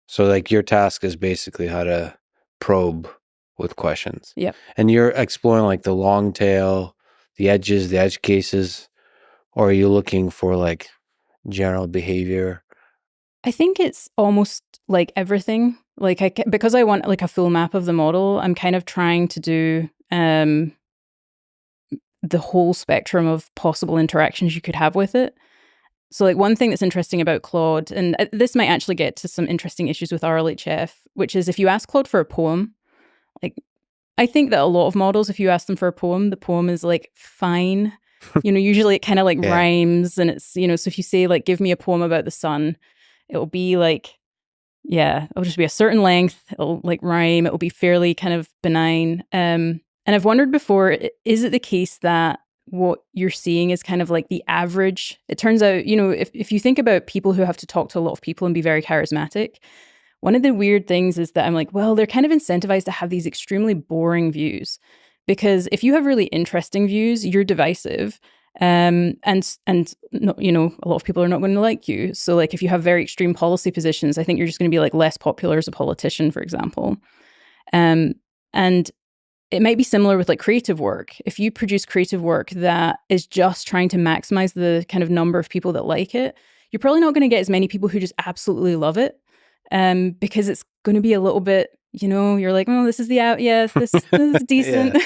So like your task is basically how to probe with questions. Yeah. And you're exploring like the long tail, the edges, the edge cases, or are you looking for like general behavior? I think it's almost like everything. Like because I want like a full map of the model, I'm kind of trying to do the whole spectrum of possible interactions you could have with it. So like one thing that's interesting about Claude, and this might actually get to some interesting issues with RLHF, which is if you ask Claude for a poem, like I think that a lot of models, if you ask them for a poem, the poem is like fine. You know, usually it kind of like rhymes and it's, you know, so if you say like, give me a poem about the sun, it'll be like, yeah, it'll just be a certain length. It'll like rhyme. It'll be fairly kind of benign. And I've wondered before, is it the case that what you're seeing is kind of like the average. It turns out, you know, if you think about people who have to talk to a lot of people and be very charismatic, one of the weird things is that I'm like, well, they're kind of incentivized to have these extremely boring views, because if you have really interesting views, you're divisive. And you know, a lot of people are not going to like you. So like if you have very extreme policy positions, I think you're just going to be like less popular as a politician, for example. And it might be similar with like creative work. If you produce creative work that is just trying to maximize the kind of number of people that like it, you're probably not going to get as many people who just absolutely love it. Because it's going to be a little bit, you know, you're like, oh, this is this is decent.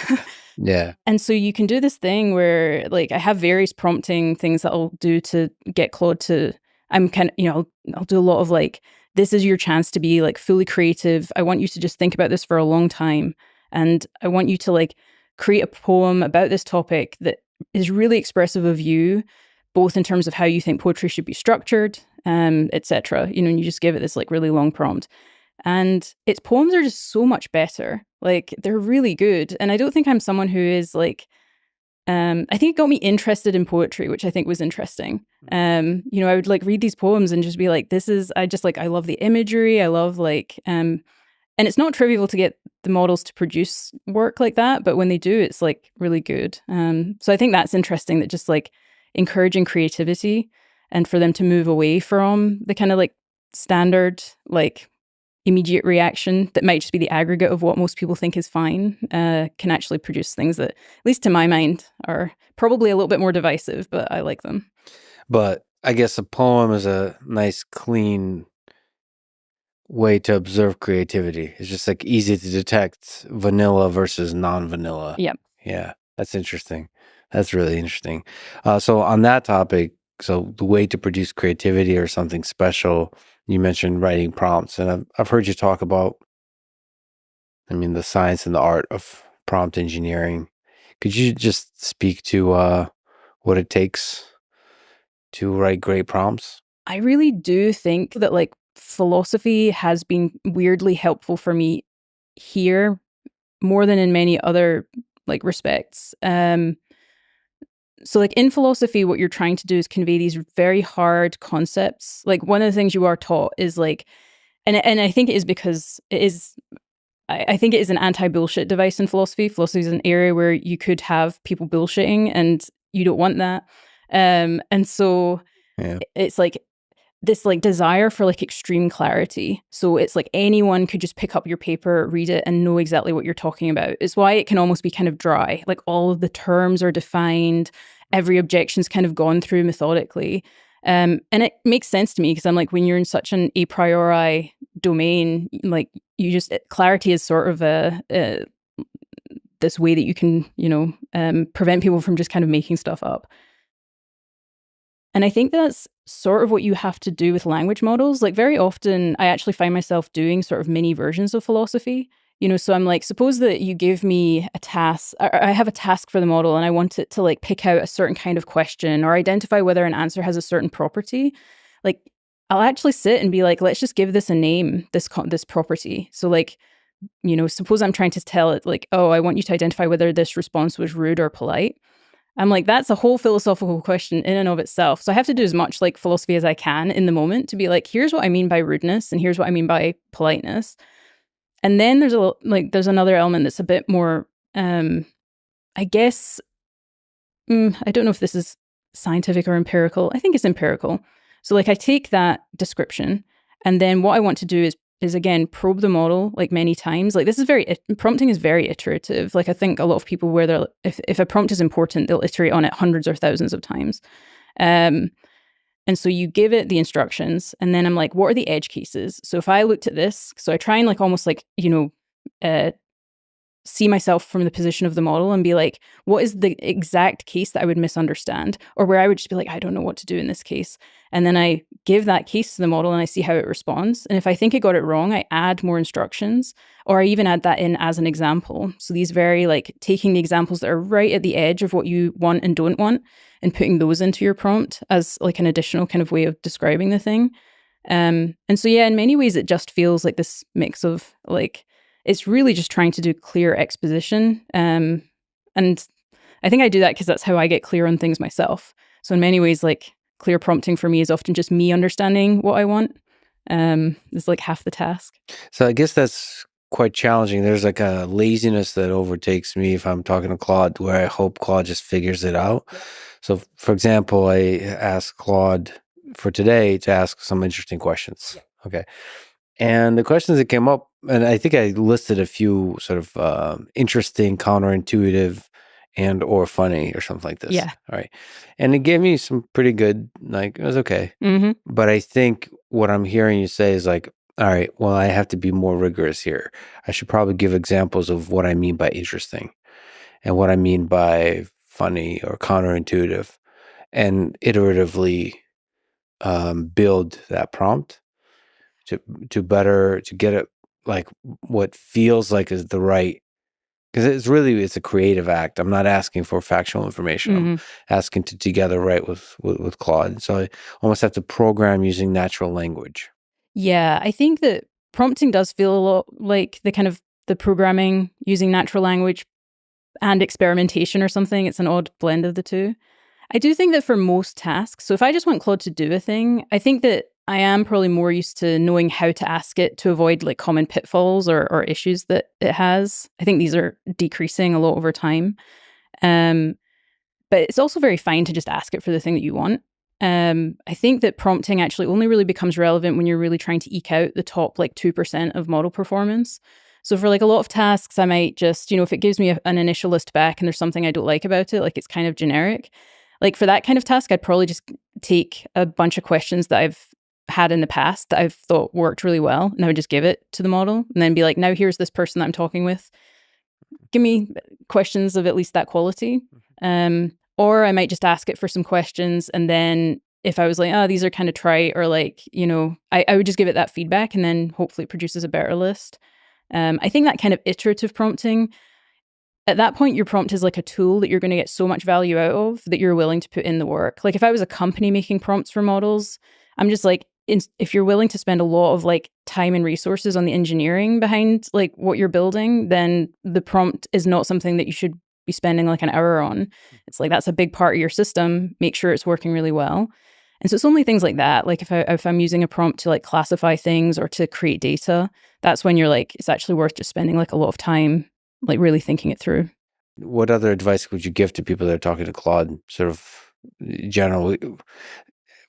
Yeah. And so you can do this thing where like I have various prompting things that I'll do to get Claude to, I'm kind of, you know, I'll do a lot of like, this is your chance to be like fully creative. I want you to just think about this for a long time. And I want you to like create a poem about this topic that is really expressive of you, both in terms of how you think poetry should be structured, etc. You know, and you just give it this like really long prompt. And its poems are just so much better. Like they're really good. And I don't think I'm someone who is like, I think it got me interested in poetry, which I think was interesting. You know, I would like read these poems and just be like, I love the imagery. I love like, and it's not trivial to get the models to produce work like that, but when they do, it's like really good. So I think that's interesting, that just like encouraging creativity and for them to move away from the kind of like standard, like immediate reaction that might just be the aggregate of what most people think is fine, can actually produce things that, at least to my mind, are probably a little bit more divisive, but I like them. But I guess a poem is a nice, clean way to observe creativity. It's just like easy to detect vanilla versus non-vanilla. Yep. Yeah, that's interesting. That's really interesting. So on that topic, so the way to produce creativity or something special, you mentioned writing prompts, and I've heard you talk about, I mean, the science and the art of prompt engineering. Could you just speak to what it takes to write great prompts? I really do think that like philosophy has been weirdly helpful for me here more than in many other like respects. So like in philosophy, what you're trying to do is convey these very hard concepts. Like one of the things you are taught is like, and I think it is because it is, I think it is an anti-bullshit device in philosophy. Philosophy is an area where you could have people bullshitting and you don't want that. And so it's like this like desire for like extreme clarity. So it's like anyone could just pick up your paper, read it, and know exactly what you're talking about. It's why it can almost be kind of dry. Like all of the terms are defined, every objection's kind of gone through methodically. And it makes sense to me because I'm like, when you're in such an a priori domain, like you just, clarity is sort of this way that you can, you know, prevent people from just kind of making stuff up. And I think that's sort of what you have to do with language models. Like very often I actually find myself doing sort of mini versions of philosophy. You know, so I'm like, suppose that you give me a task, I have a task for the model and I want it to like pick out a certain kind of question or identify whether an answer has a certain property. Like I'll actually sit and be like, let's just give this a name, this property. So like, you know, suppose I'm trying to tell it like, oh, I want you to identify whether this response was rude or polite. I'm like, that's a whole philosophical question in and of itself. So I have to do as much like philosophy as I can in the moment to be like, here's what I mean by rudeness and here's what I mean by politeness. And then there's another element that's a bit more, I guess, I don't know if this is scientific or empirical. I think it's empirical. So like I take that description and then what I want to do is again, probe the model like many times. Like this is prompting is very iterative. Like I think a lot of people where if a prompt is important, they'll iterate on it hundreds or thousands of times. And so you give it the instructions and then I'm like, what are the edge cases? So if I looked at this, so I try and like almost like, you know, see myself from the position of the model and be like, what is the exact case that I would misunderstand? Or where I would just be like, I don't know what to do in this case. And then I give that case to the model and I see how it responds. And if I think it got it wrong, I add more instructions or I even add that in as an example. So these very like taking the examples that are right at the edge of what you want and don't want and putting those into your prompt as like an additional kind of way of describing the thing. And so, yeah, in many ways, it just feels like this mix of like, it's really just trying to do clear exposition. And I think I do that because that's how I get clear on things myself. So in many ways, like clear prompting for me is often just me understanding what I want. It's like half the task. So I guess that's quite challenging. There's like a laziness that overtakes me if I'm talking to Claude, where I hope Claude just figures it out. Yeah. So, for example, I asked Claude for today to ask some interesting questions. Yeah. Okay. And the questions that came up, and I think I listed a few sort of interesting, counterintuitive, and or funny or something like this. Yeah. All right. And it gave me some pretty good, like, it was okay. Mm-hmm. But I think what I'm hearing you say is like, all right, well, I have to be more rigorous here. I should probably give examples of what I mean by interesting and what I mean by funny or counterintuitive, and iteratively build that prompt to get it like what feels like is the right, because it's a creative act. I'm not asking for factual information. Mm-hmm. I'm asking to together write with Claude. So I almost have to program using natural language. Yeah, I think that prompting does feel a lot like the programming using natural language and experimentation or something. It's an odd blend of the two. I do think that for most tasks, so if I just want Claude to do a thing, I think that I am probably more used to knowing how to ask it to avoid like common pitfalls or issues that it has. I think these are decreasing a lot over time. But it's also very fine to just ask it for the thing that you want. I think that prompting actually only really becomes relevant when you're really trying to eke out the top like 2% of model performance. So for like a lot of tasks, I might just, if it gives me an initial list back and there's something I don't like about it, like it's kind of generic. Like for that kind of task, I'd probably just take a bunch of questions that I've had in the past that I've thought worked really well, and I would just give it to the model and then be like, now here's this person that I'm talking with. Give me questions of at least that quality. Or I might just ask it for some questions, and then if I was like, oh, these are kind of trite, or like, I would just give it that feedback, and then hopefully it produces a better list. I think that kind of iterative prompting, at that point, your prompt is like a tool that you're going to get so much value out of that you're willing to put in the work. Like if I was a company making prompts for models, I'm just like, if you're willing to spend a lot of like time and resources on the engineering behind like what you're building, then the prompt is not something that you should be spending like an hour on. It's like, that's a big part of your system. Make sure it's working really well. And so it's only things like that. Like if I'm using a prompt to like classify things or to create data, that's when you're like, it's actually worth just spending like a lot of time, like really thinking it through. What other advice would you give to people that are talking to Claude, sort of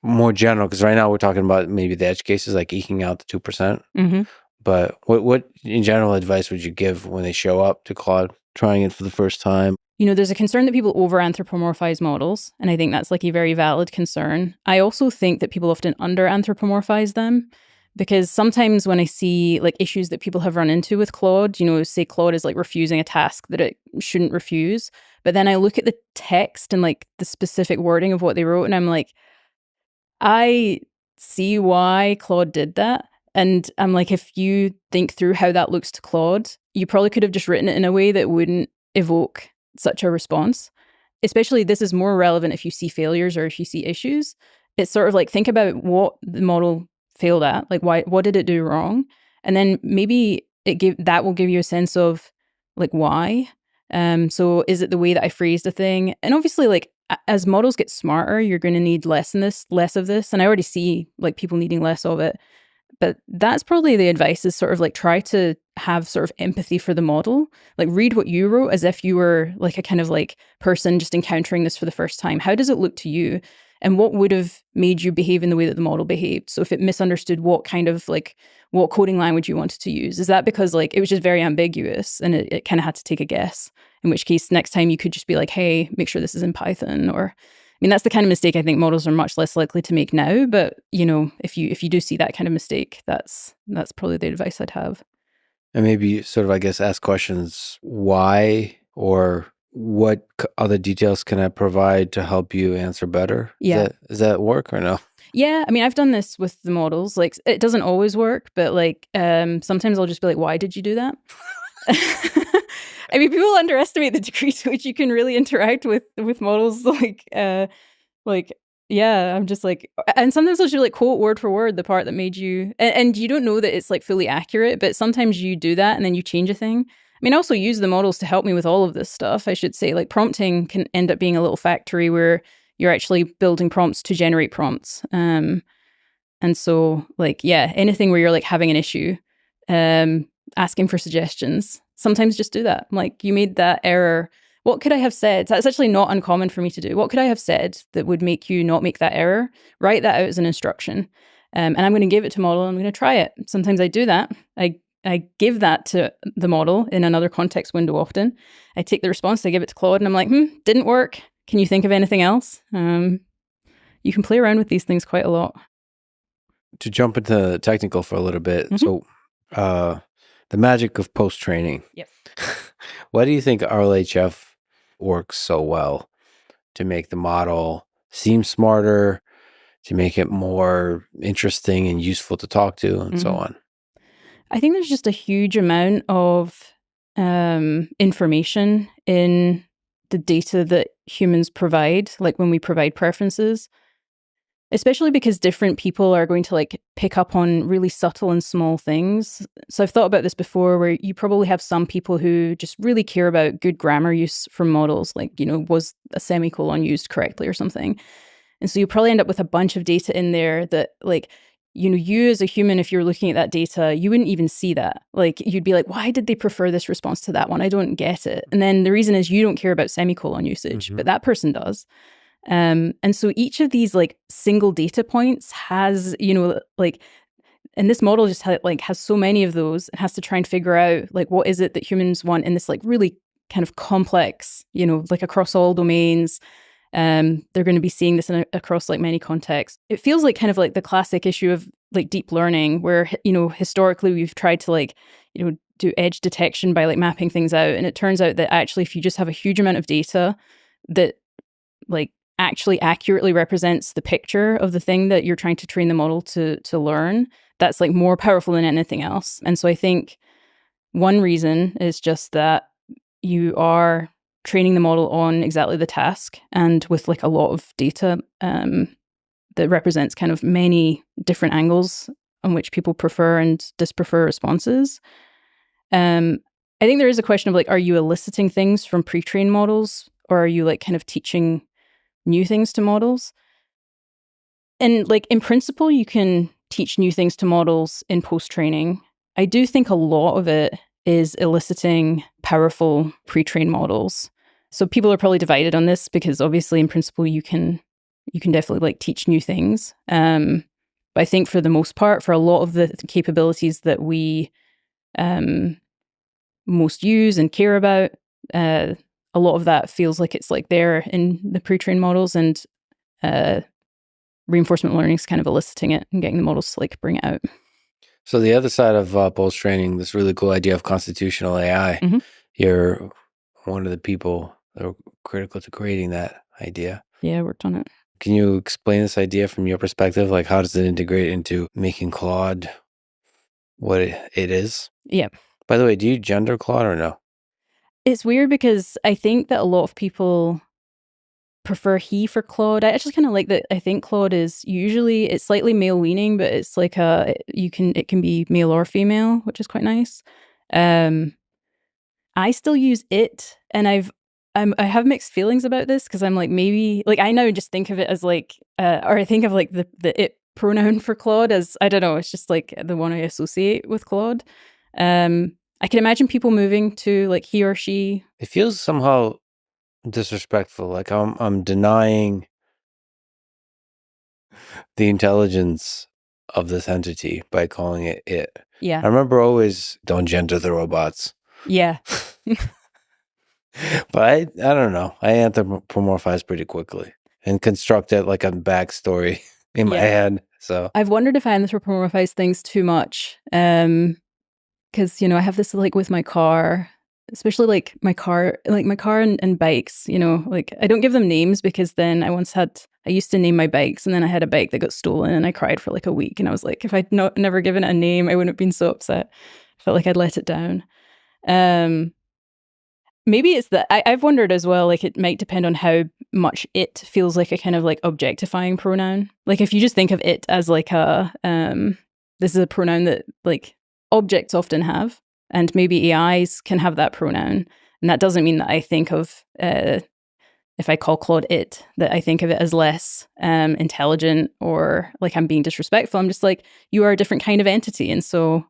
more general? Because right now we're talking about maybe the edge cases, like eking out the 2%. Mm-hmm. But what in general advice would you give when they show up to Claude trying it for the first time? There's a concern that people over-anthropomorphize models, and I think that's like a very valid concern. I also think that people often under-anthropomorphize them, because sometimes when I see like issues that people have run into with Claude, say Claude is like refusing a task that it shouldn't refuse, but then I look at the text and like the specific wording of what they wrote, and I'm like, I see why Claude did that. And I'm like, if you think through how that looks to Claude, you probably could have just written it in a way that wouldn't evoke such a response. Especially, this is more relevant if you see failures or if you see issues. It's sort of like, think about what the model failed at, like what did it do wrong? And then maybe that will give you a sense of like why. So is it the way that I phrased the thing? And obviously, like as models get smarter, you're going to need less of this. And I already see like people needing less of it. But that's probably the advice, is sort of like try to have sort of empathy for the model. Like read what you wrote as if you were like a kind of like person just encountering this for the first time. How does it look to you? And what would have made you behave in the way that the model behaved? So if it misunderstood what coding language you wanted to use, is that because like it was just very ambiguous and it kind of had to take a guess? In which case, next time you could just be like, hey, make sure this is in Python. Or, I mean, that's the kind of mistake I think models are much less likely to make now. But, if you do see that kind of mistake, that's probably the advice I'd have. And maybe sort of, I guess, ask questions, why, or what other details can I provide to help you answer better? Yeah. Does that work or no? Yeah, I mean, I've done this with the models. Like, it doesn't always work, but like sometimes I'll just be like, why did you do that? I mean, people underestimate the degree to which you can really interact with models. Yeah, I'm just like, and sometimes I'll just like quote word for word the part that made you, and you don't know that it's like fully accurate, but sometimes you do that and then you change a thing. mean, I also use the models to help me with all of this stuff, I should say. Like prompting can end up being a little factory where you're actually building prompts to generate prompts. And so like, yeah, anything where you're like having an issue, asking for suggestions, sometimes just do that. Like you made that error. What could I have said? That's actually not uncommon for me to do. What could I have said that would make you not make that error? Write that out as an instruction. And I'm going to give it to model. I'm going to try it. Sometimes I do that. I give that to the model in another context window often. I take the response, I give it to Claude, and I'm like, didn't work. Can you think of anything else? You can play around with these things quite a lot. To jump into technical for a little bit. So the magic of post-training. Yep. Why do you think RLHF works so well to make the model seem smarter, to make it more interesting and useful to talk to, and so on? I think there's just a huge amount of information in the data that humans provide, like when we provide preferences, especially because different people are going to like pick up on really subtle and small things. So I've thought about this before, where you probably have some people who just really care about good grammar use from models, like, was a semicolon used correctly or something. And so you probably end up with a bunch of data in there that like, you as a human, if you're looking at that data, you wouldn't even see that. Like, you'd be like, why did they prefer this response to that one? I don't get it. And then the reason is you don't care about semicolon usage, but that person does. And so each of these like single data points has, like, and this model just has so many of those. It has to try and figure out like, what is it that humans want in this like really kind of complex, like across all domains. They're going to be seeing this across like many contexts. It feels like kind of like the classic issue of like deep learning, where historically we've tried to like do edge detection by like mapping things out, and it turns out that actually if you just have a huge amount of data that like actually accurately represents the picture of the thing that you're trying to train the model to learn, that's like more powerful than anything else. And so I think one reason is just that you are training the model on exactly the task and with like a lot of data that represents kind of many different angles on which people prefer and disprefer responses. I think there is a question of like, are you eliciting things from pre-trained models, or are you like kind of teaching new things to models? And like in principle, you can teach new things to models in post-training. I do think a lot of it is eliciting powerful pre-trained models. So people are probably divided on this, because obviously in principle you can definitely like teach new things. But I think for the most part, for a lot of the capabilities that we most use and care about, a lot of that feels like it's like there in the pre-trained models, and reinforcement learning is kind of eliciting it and getting the models to like bring it out. So the other side of post-training, this really cool idea of constitutional AI, you're one of the people that were critical to creating that idea. Yeah, I worked on it. Can you explain this idea from your perspective? Like, how does it integrate into making Claude what it is? Yeah. By the way, do you gender Claude or no? It's weird because I think that a lot of people prefer he for Claude. I actually kind of like that. I think Claude is usually, it's slightly male leaning, but it's like it can be male or female, which is quite nice. I still use it, and I have mixed feelings about this, because I'm like, maybe like I now just think of it as like or I think of like the it pronoun for Claude as, I don't know, it's just like the one I associate with Claude. I can imagine people moving to like he or she. It feels somehow disrespectful, like I'm denying the intelligence of this entity by calling it it. Yeah. I remember always, don't gender the robots. Yeah. But I don't know. I anthropomorphize pretty quickly and construct it like a backstory in my head. So I've wondered if I anthropomorphize things too much. Because, I have this like with my car, especially like my car and bikes, like I don't give them names, because then I used to name my bikes, and then I had a bike that got stolen and I cried for like a week. And I was like, if I'd never given it a name, I wouldn't have been so upset. I felt like I'd let it down. Maybe it's that I've wondered as well, like it might depend on how much it feels like a kind of like objectifying pronoun. Like if you just think of it as like this is a pronoun that like objects often have. And maybe AIs can have that pronoun. And that doesn't mean that I think of, if I call Claude it, that I think of it as less intelligent or like I'm being disrespectful. I'm just like, you are a different kind of entity. And so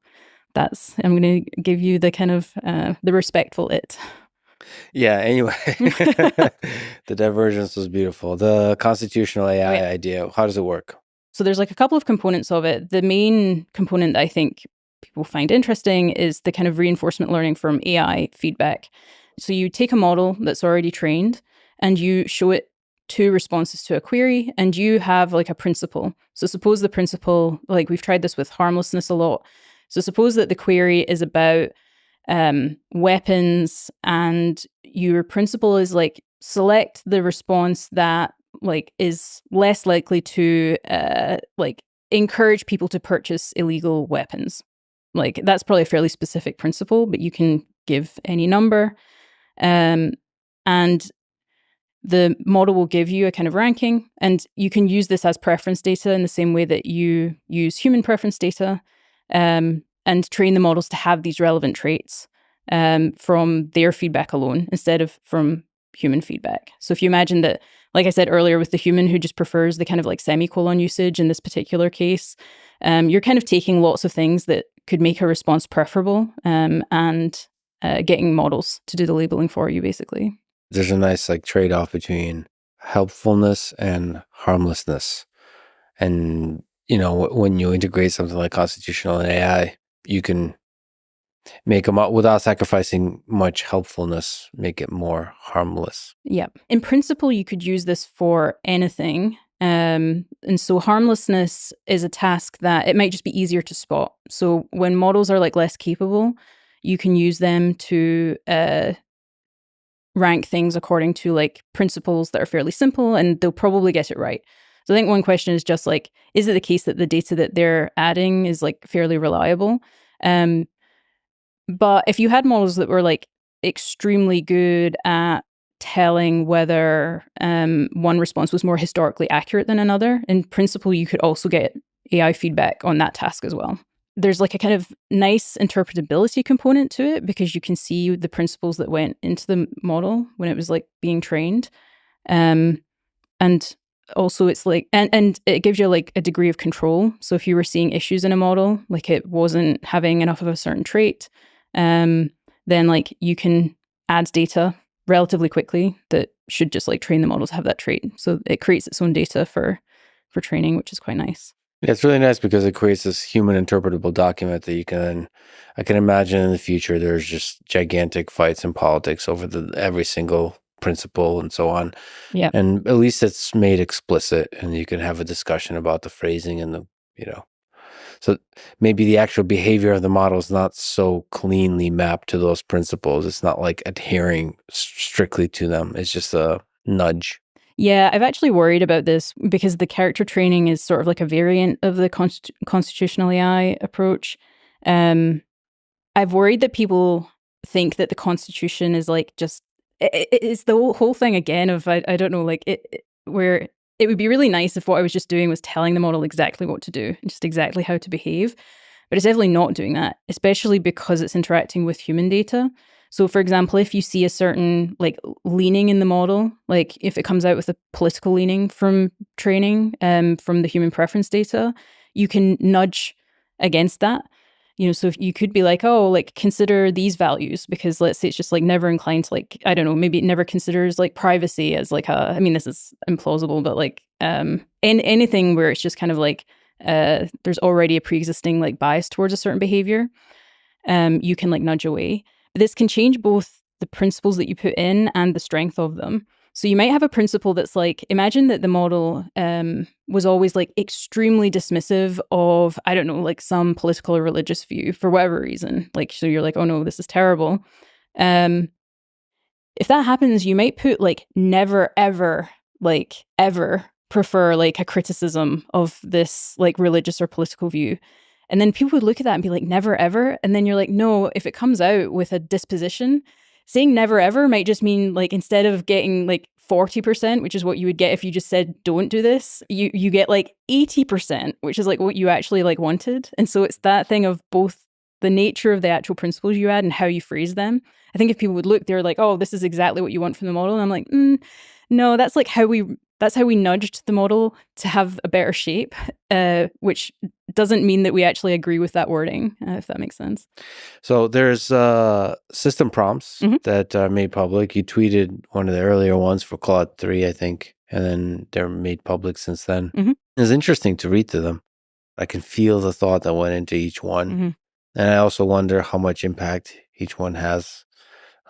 I'm going to give you the kind of the respectful it. Yeah, anyway, the divergence was beautiful. The constitutional AI idea, how does it work? So there's like a couple of components of it. The main component that I think people find interesting is the kind of reinforcement learning from AI feedback. So you take a model that's already trained and you show it two responses to a query, and you have like a principle. So suppose the principle, like we've tried this with harmlessness a lot. So suppose that the query is about weapons, and your principle is like select the response that like is less likely to like encourage people to purchase illegal weapons. Like that's probably a fairly specific principle, but you can give any number, and the model will give you a kind of ranking, and you can use this as preference data in the same way that you use human preference data, and train the models to have these relevant traits from their feedback alone instead of from human feedback. So if you imagine that, like I said earlier, with the human who just prefers the kind of like semicolon usage in this particular case, you're kind of taking lots of things that could make a response preferable and getting models to do the labeling for you, basically. There's a nice like trade-off between helpfulness and harmlessness. And, when you integrate something like constitutional and AI, you can make them up without sacrificing much helpfulness, make it more harmless. Yeah. In principle, you could use this for anything. And so harmlessness is a task that it might just be easier to spot. So when models are like less capable, you can use them to rank things according to like principles that are fairly simple, and they'll probably get it right. So I think one question is just like, is it the case that the data that they're adding is like fairly reliable? But if you had models that were like extremely good at telling whether one response was more historically accurate than another, in principle, you could also get AI feedback on that task as well. There's like a kind of nice interpretability component to it because you can see the principles that went into the model when it was like being trained. And also it's like, and it gives you like a degree of control. So if you were seeing issues in a model, like it wasn't having enough of a certain trait, then like you can add data relatively quickly that should just like train the model to have that trait. So it creates its own data for training, which is quite nice. Yeah, it's really nice because it creates this human interpretable document that I can imagine in the future there's just gigantic fights in politics over every single principle and so on. Yeah. And at least it's made explicit and you can have a discussion about the phrasing and so maybe the actual behavior of the model is not so cleanly mapped to those principles. It's not like adhering strictly to them. It's just a nudge. Yeah, I've actually worried about this because the character training is sort of like a variant of the constitutional AI approach. I've worried that people think that the Constitution is like just, it's the whole thing again of, I don't know, like where it would be really nice if what I was just doing was telling the model exactly what to do and just exactly how to behave. But it's definitely not doing that, especially because it's interacting with human data. So, for example, if you see a certain like leaning in the model, like if it comes out with a political leaning from training, from the human preference data, you can nudge against that. So if you could be like, oh, like consider these values, because let's say it's just like never inclined to like, I don't know, maybe it never considers like privacy as like this is implausible, but like anything where it's just kind of like there's already a pre-existing like bias towards a certain behavior, you can like nudge away. This can change both the principles that you put in and the strength of them. So you might have a principle that's like, imagine that the model was always like extremely dismissive of, I don't know, like some political or religious view for whatever reason. Like, so you're like, oh no, this is terrible. If that happens, you might put like never, ever, like ever prefer like a criticism of this like religious or political view. And then people would look at that and be like, never, ever. And then you're like, no, if it comes out with a disposition, saying never, ever might just mean like instead of getting like 40%, which is what you would get if you just said, don't do this, you get like 80%, which is like what you actually like wanted. And so it's that thing of both the nature of the actual principles you add and how you phrase them. I think if people would look, they're like, oh, this is exactly what you want from the model. And I'm like, no, that's like how we nudged the model to have a better shape, which doesn't mean that we actually agree with that wording, if that makes sense. So there's system prompts that are made public. You tweeted one of the earlier ones for Claude 3, I think, and then they're made public since then. It's interesting to read through them. I can feel the thought that went into each one. And I also wonder how much impact each one has.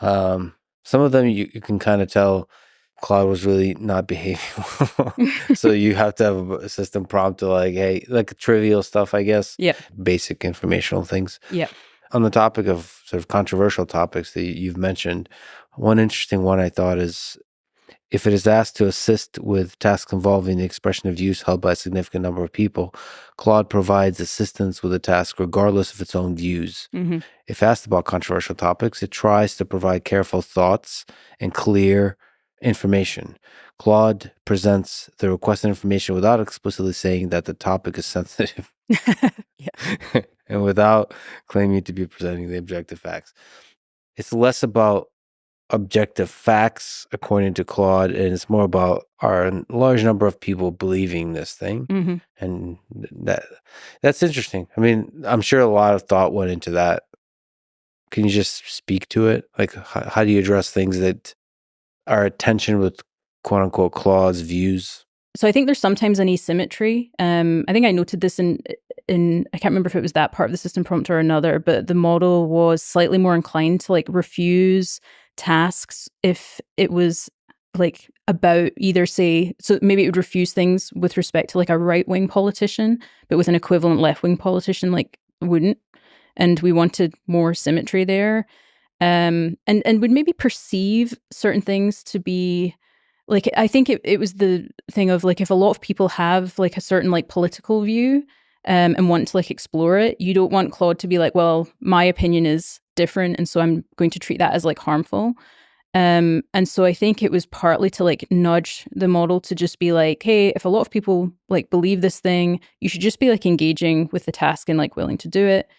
Some of them you can kind of tell Claude was really not behaving well. So you have to have a system prompt to like, hey, like trivial stuff, I guess. Yeah. Basic informational things. Yeah. On the topic of sort of controversial topics that you've mentioned, one interesting one I thought is, if it is asked to assist with tasks involving the expression of views held by a significant number of people, Claude provides assistance with a task regardless of its own views. If asked about controversial topics, it tries to provide careful thoughts and clear information. Claude presents the requested information without explicitly saying that the topic is sensitive and without claiming to be presenting the objective facts. It's less about objective facts, according to Claude, and it's more about our large number of people believing this thing. And that's interesting. I mean, I'm sure a lot of thought went into that. Can you just speak to it? Like, how do you address things that are at tension with quote unquote Claude's views? So I think there's sometimes an asymmetry. I think I noted this in I can't remember if it was that part of the system prompt or another, but the model was slightly more inclined to like refuse tasks if it was like about either say, so maybe it would refuse things with respect to like a right-wing politician, but with an equivalent left-wing politician like wouldn't. And we wanted more symmetry there. And would maybe perceive certain things to be like, I think it was the thing of like, if a lot of people have like a certain like political view and want to like explore it, you don't want Claude to be like, well, my opinion is different, and so I'm going to treat that as like harmful. And so I think it was partly to like nudge the model to just be like, hey, if a lot of people like believe this thing, you should just be like engaging with the task and like willing to do it.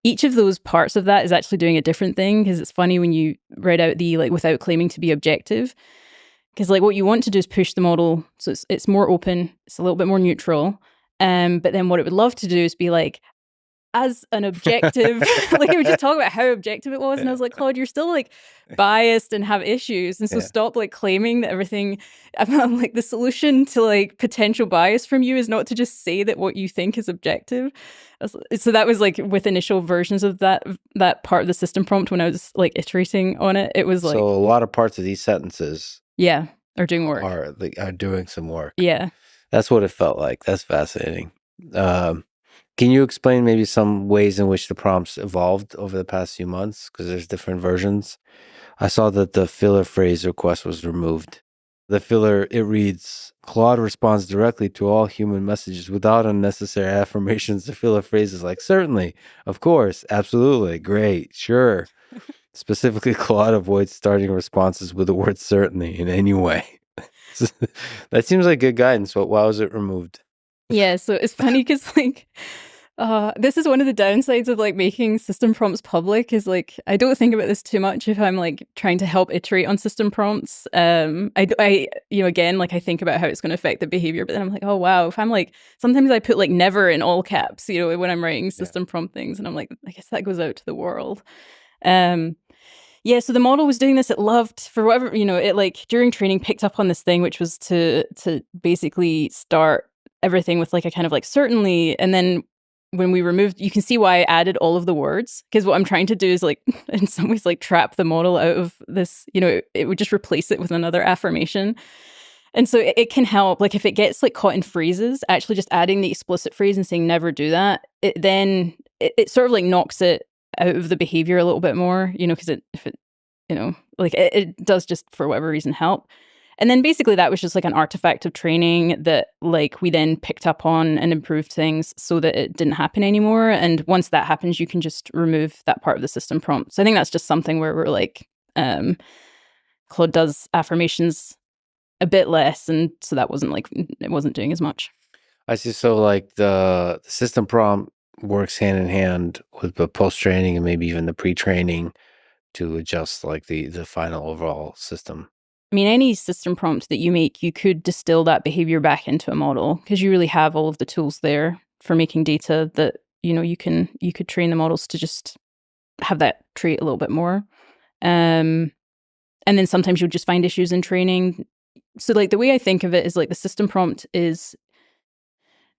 Each of those parts of that is actually doing a different thing, because it's funny when you read out the like without claiming to be objective, because like what you want to do is push the model so it's more open, it's a little bit more neutral. But then what it would love to do is be like, as an objective, like it would just talk about how objective it was. And I was like, Claude, you're still like biased and have issues. And so stop like claiming that everything, I'm like, the solution to like potential bias from you is not to just say that what you think is objective. So that was like with initial versions of that part of the system prompt when I was like iterating on it. It was like, so a lot of parts of these sentences are doing work. Are doing some work. Yeah. That's what it felt like. That's fascinating. Can you explain maybe some ways in which the prompts evolved over the past few months? Because there's different versions. I saw that the filler phrase request was removed. The filler, it reads, Claude responds directly to all human messages without unnecessary affirmations. The filler phrase is like, certainly, of course, absolutely, great, sure. Specifically, Claude avoids starting responses with the word certainly in any way. That seems like good guidance. Why was it removed? Yeah, so it's funny because like this is one of the downsides of like making system prompts public, is like I don't think about this too much if I'm like trying to help iterate on system prompts. I again, like I think about how it's going to affect the behavior, but then I'm like, oh wow, if I'm like, sometimes I put like never in all caps, when I'm writing system prompt things, and I'm like, I guess that goes out to the world. So the model was doing this. It loved, for whatever, it like during training picked up on this thing, which was to basically start everything with like a kind of like certainly. And then when we removed, you can see why I added all of the words, because what I'm trying to do is like in some ways like trap the model out of this, it would just replace it with another affirmation. And so it can help, like if it gets like caught in phrases, actually just adding the explicit phrase and saying never do that, it sort of like knocks it out of the behavior a little bit more, because it does just for whatever reason help. And then basically that was just like an artifact of training that like we then picked up on and improved things so that it didn't happen anymore. And once that happens, you can just remove that part of the system prompt. So I think that's just something where we're like, Claude does affirmations a bit less, and so that wasn't like, it wasn't doing as much. I see. So like the system prompt works hand in hand with the post-training and maybe even the pre-training to adjust like the final overall system. I mean, any system prompt that you make, you could distill that behavior back into a model because you really have all of the tools there for making data that, you could train the models to just have that trait a little bit more. And then sometimes you'll just find issues in training. So like the way I think of it is like the system prompt is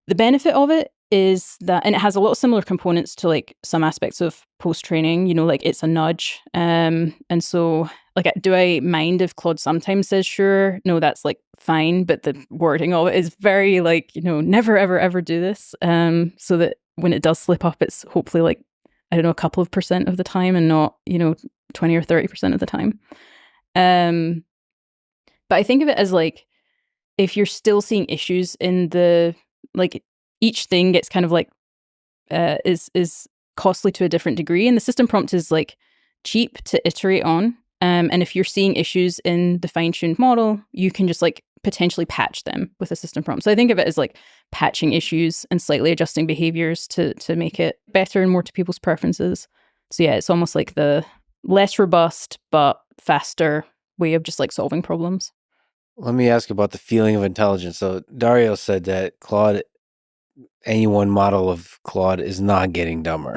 the benefit of it is that, and it has a lot of similar components to like some aspects of post-training, like it's a nudge. And so like, do I mind if Claude sometimes says, sure, no, that's like fine. But the wording of it is very like, never, ever, ever do this. So that when it does slip up, it's hopefully like, I don't know, a couple of % of the time and not, 20 or 30% of the time. But I think of it as like, if you're still seeing issues in the, like each thing gets kind of like, is costly to a different degree. And the system prompt is like cheap to iterate on. And if you're seeing issues in the fine-tuned model, you can just like potentially patch them with a system prompt. So I think of it as like patching issues and slightly adjusting behaviors to make it better and more to people's preferences. So yeah, it's almost like the less robust but faster way of just like solving problems. Let me ask about the feeling of intelligence. So Dario said that any one model of Claude is not getting dumber.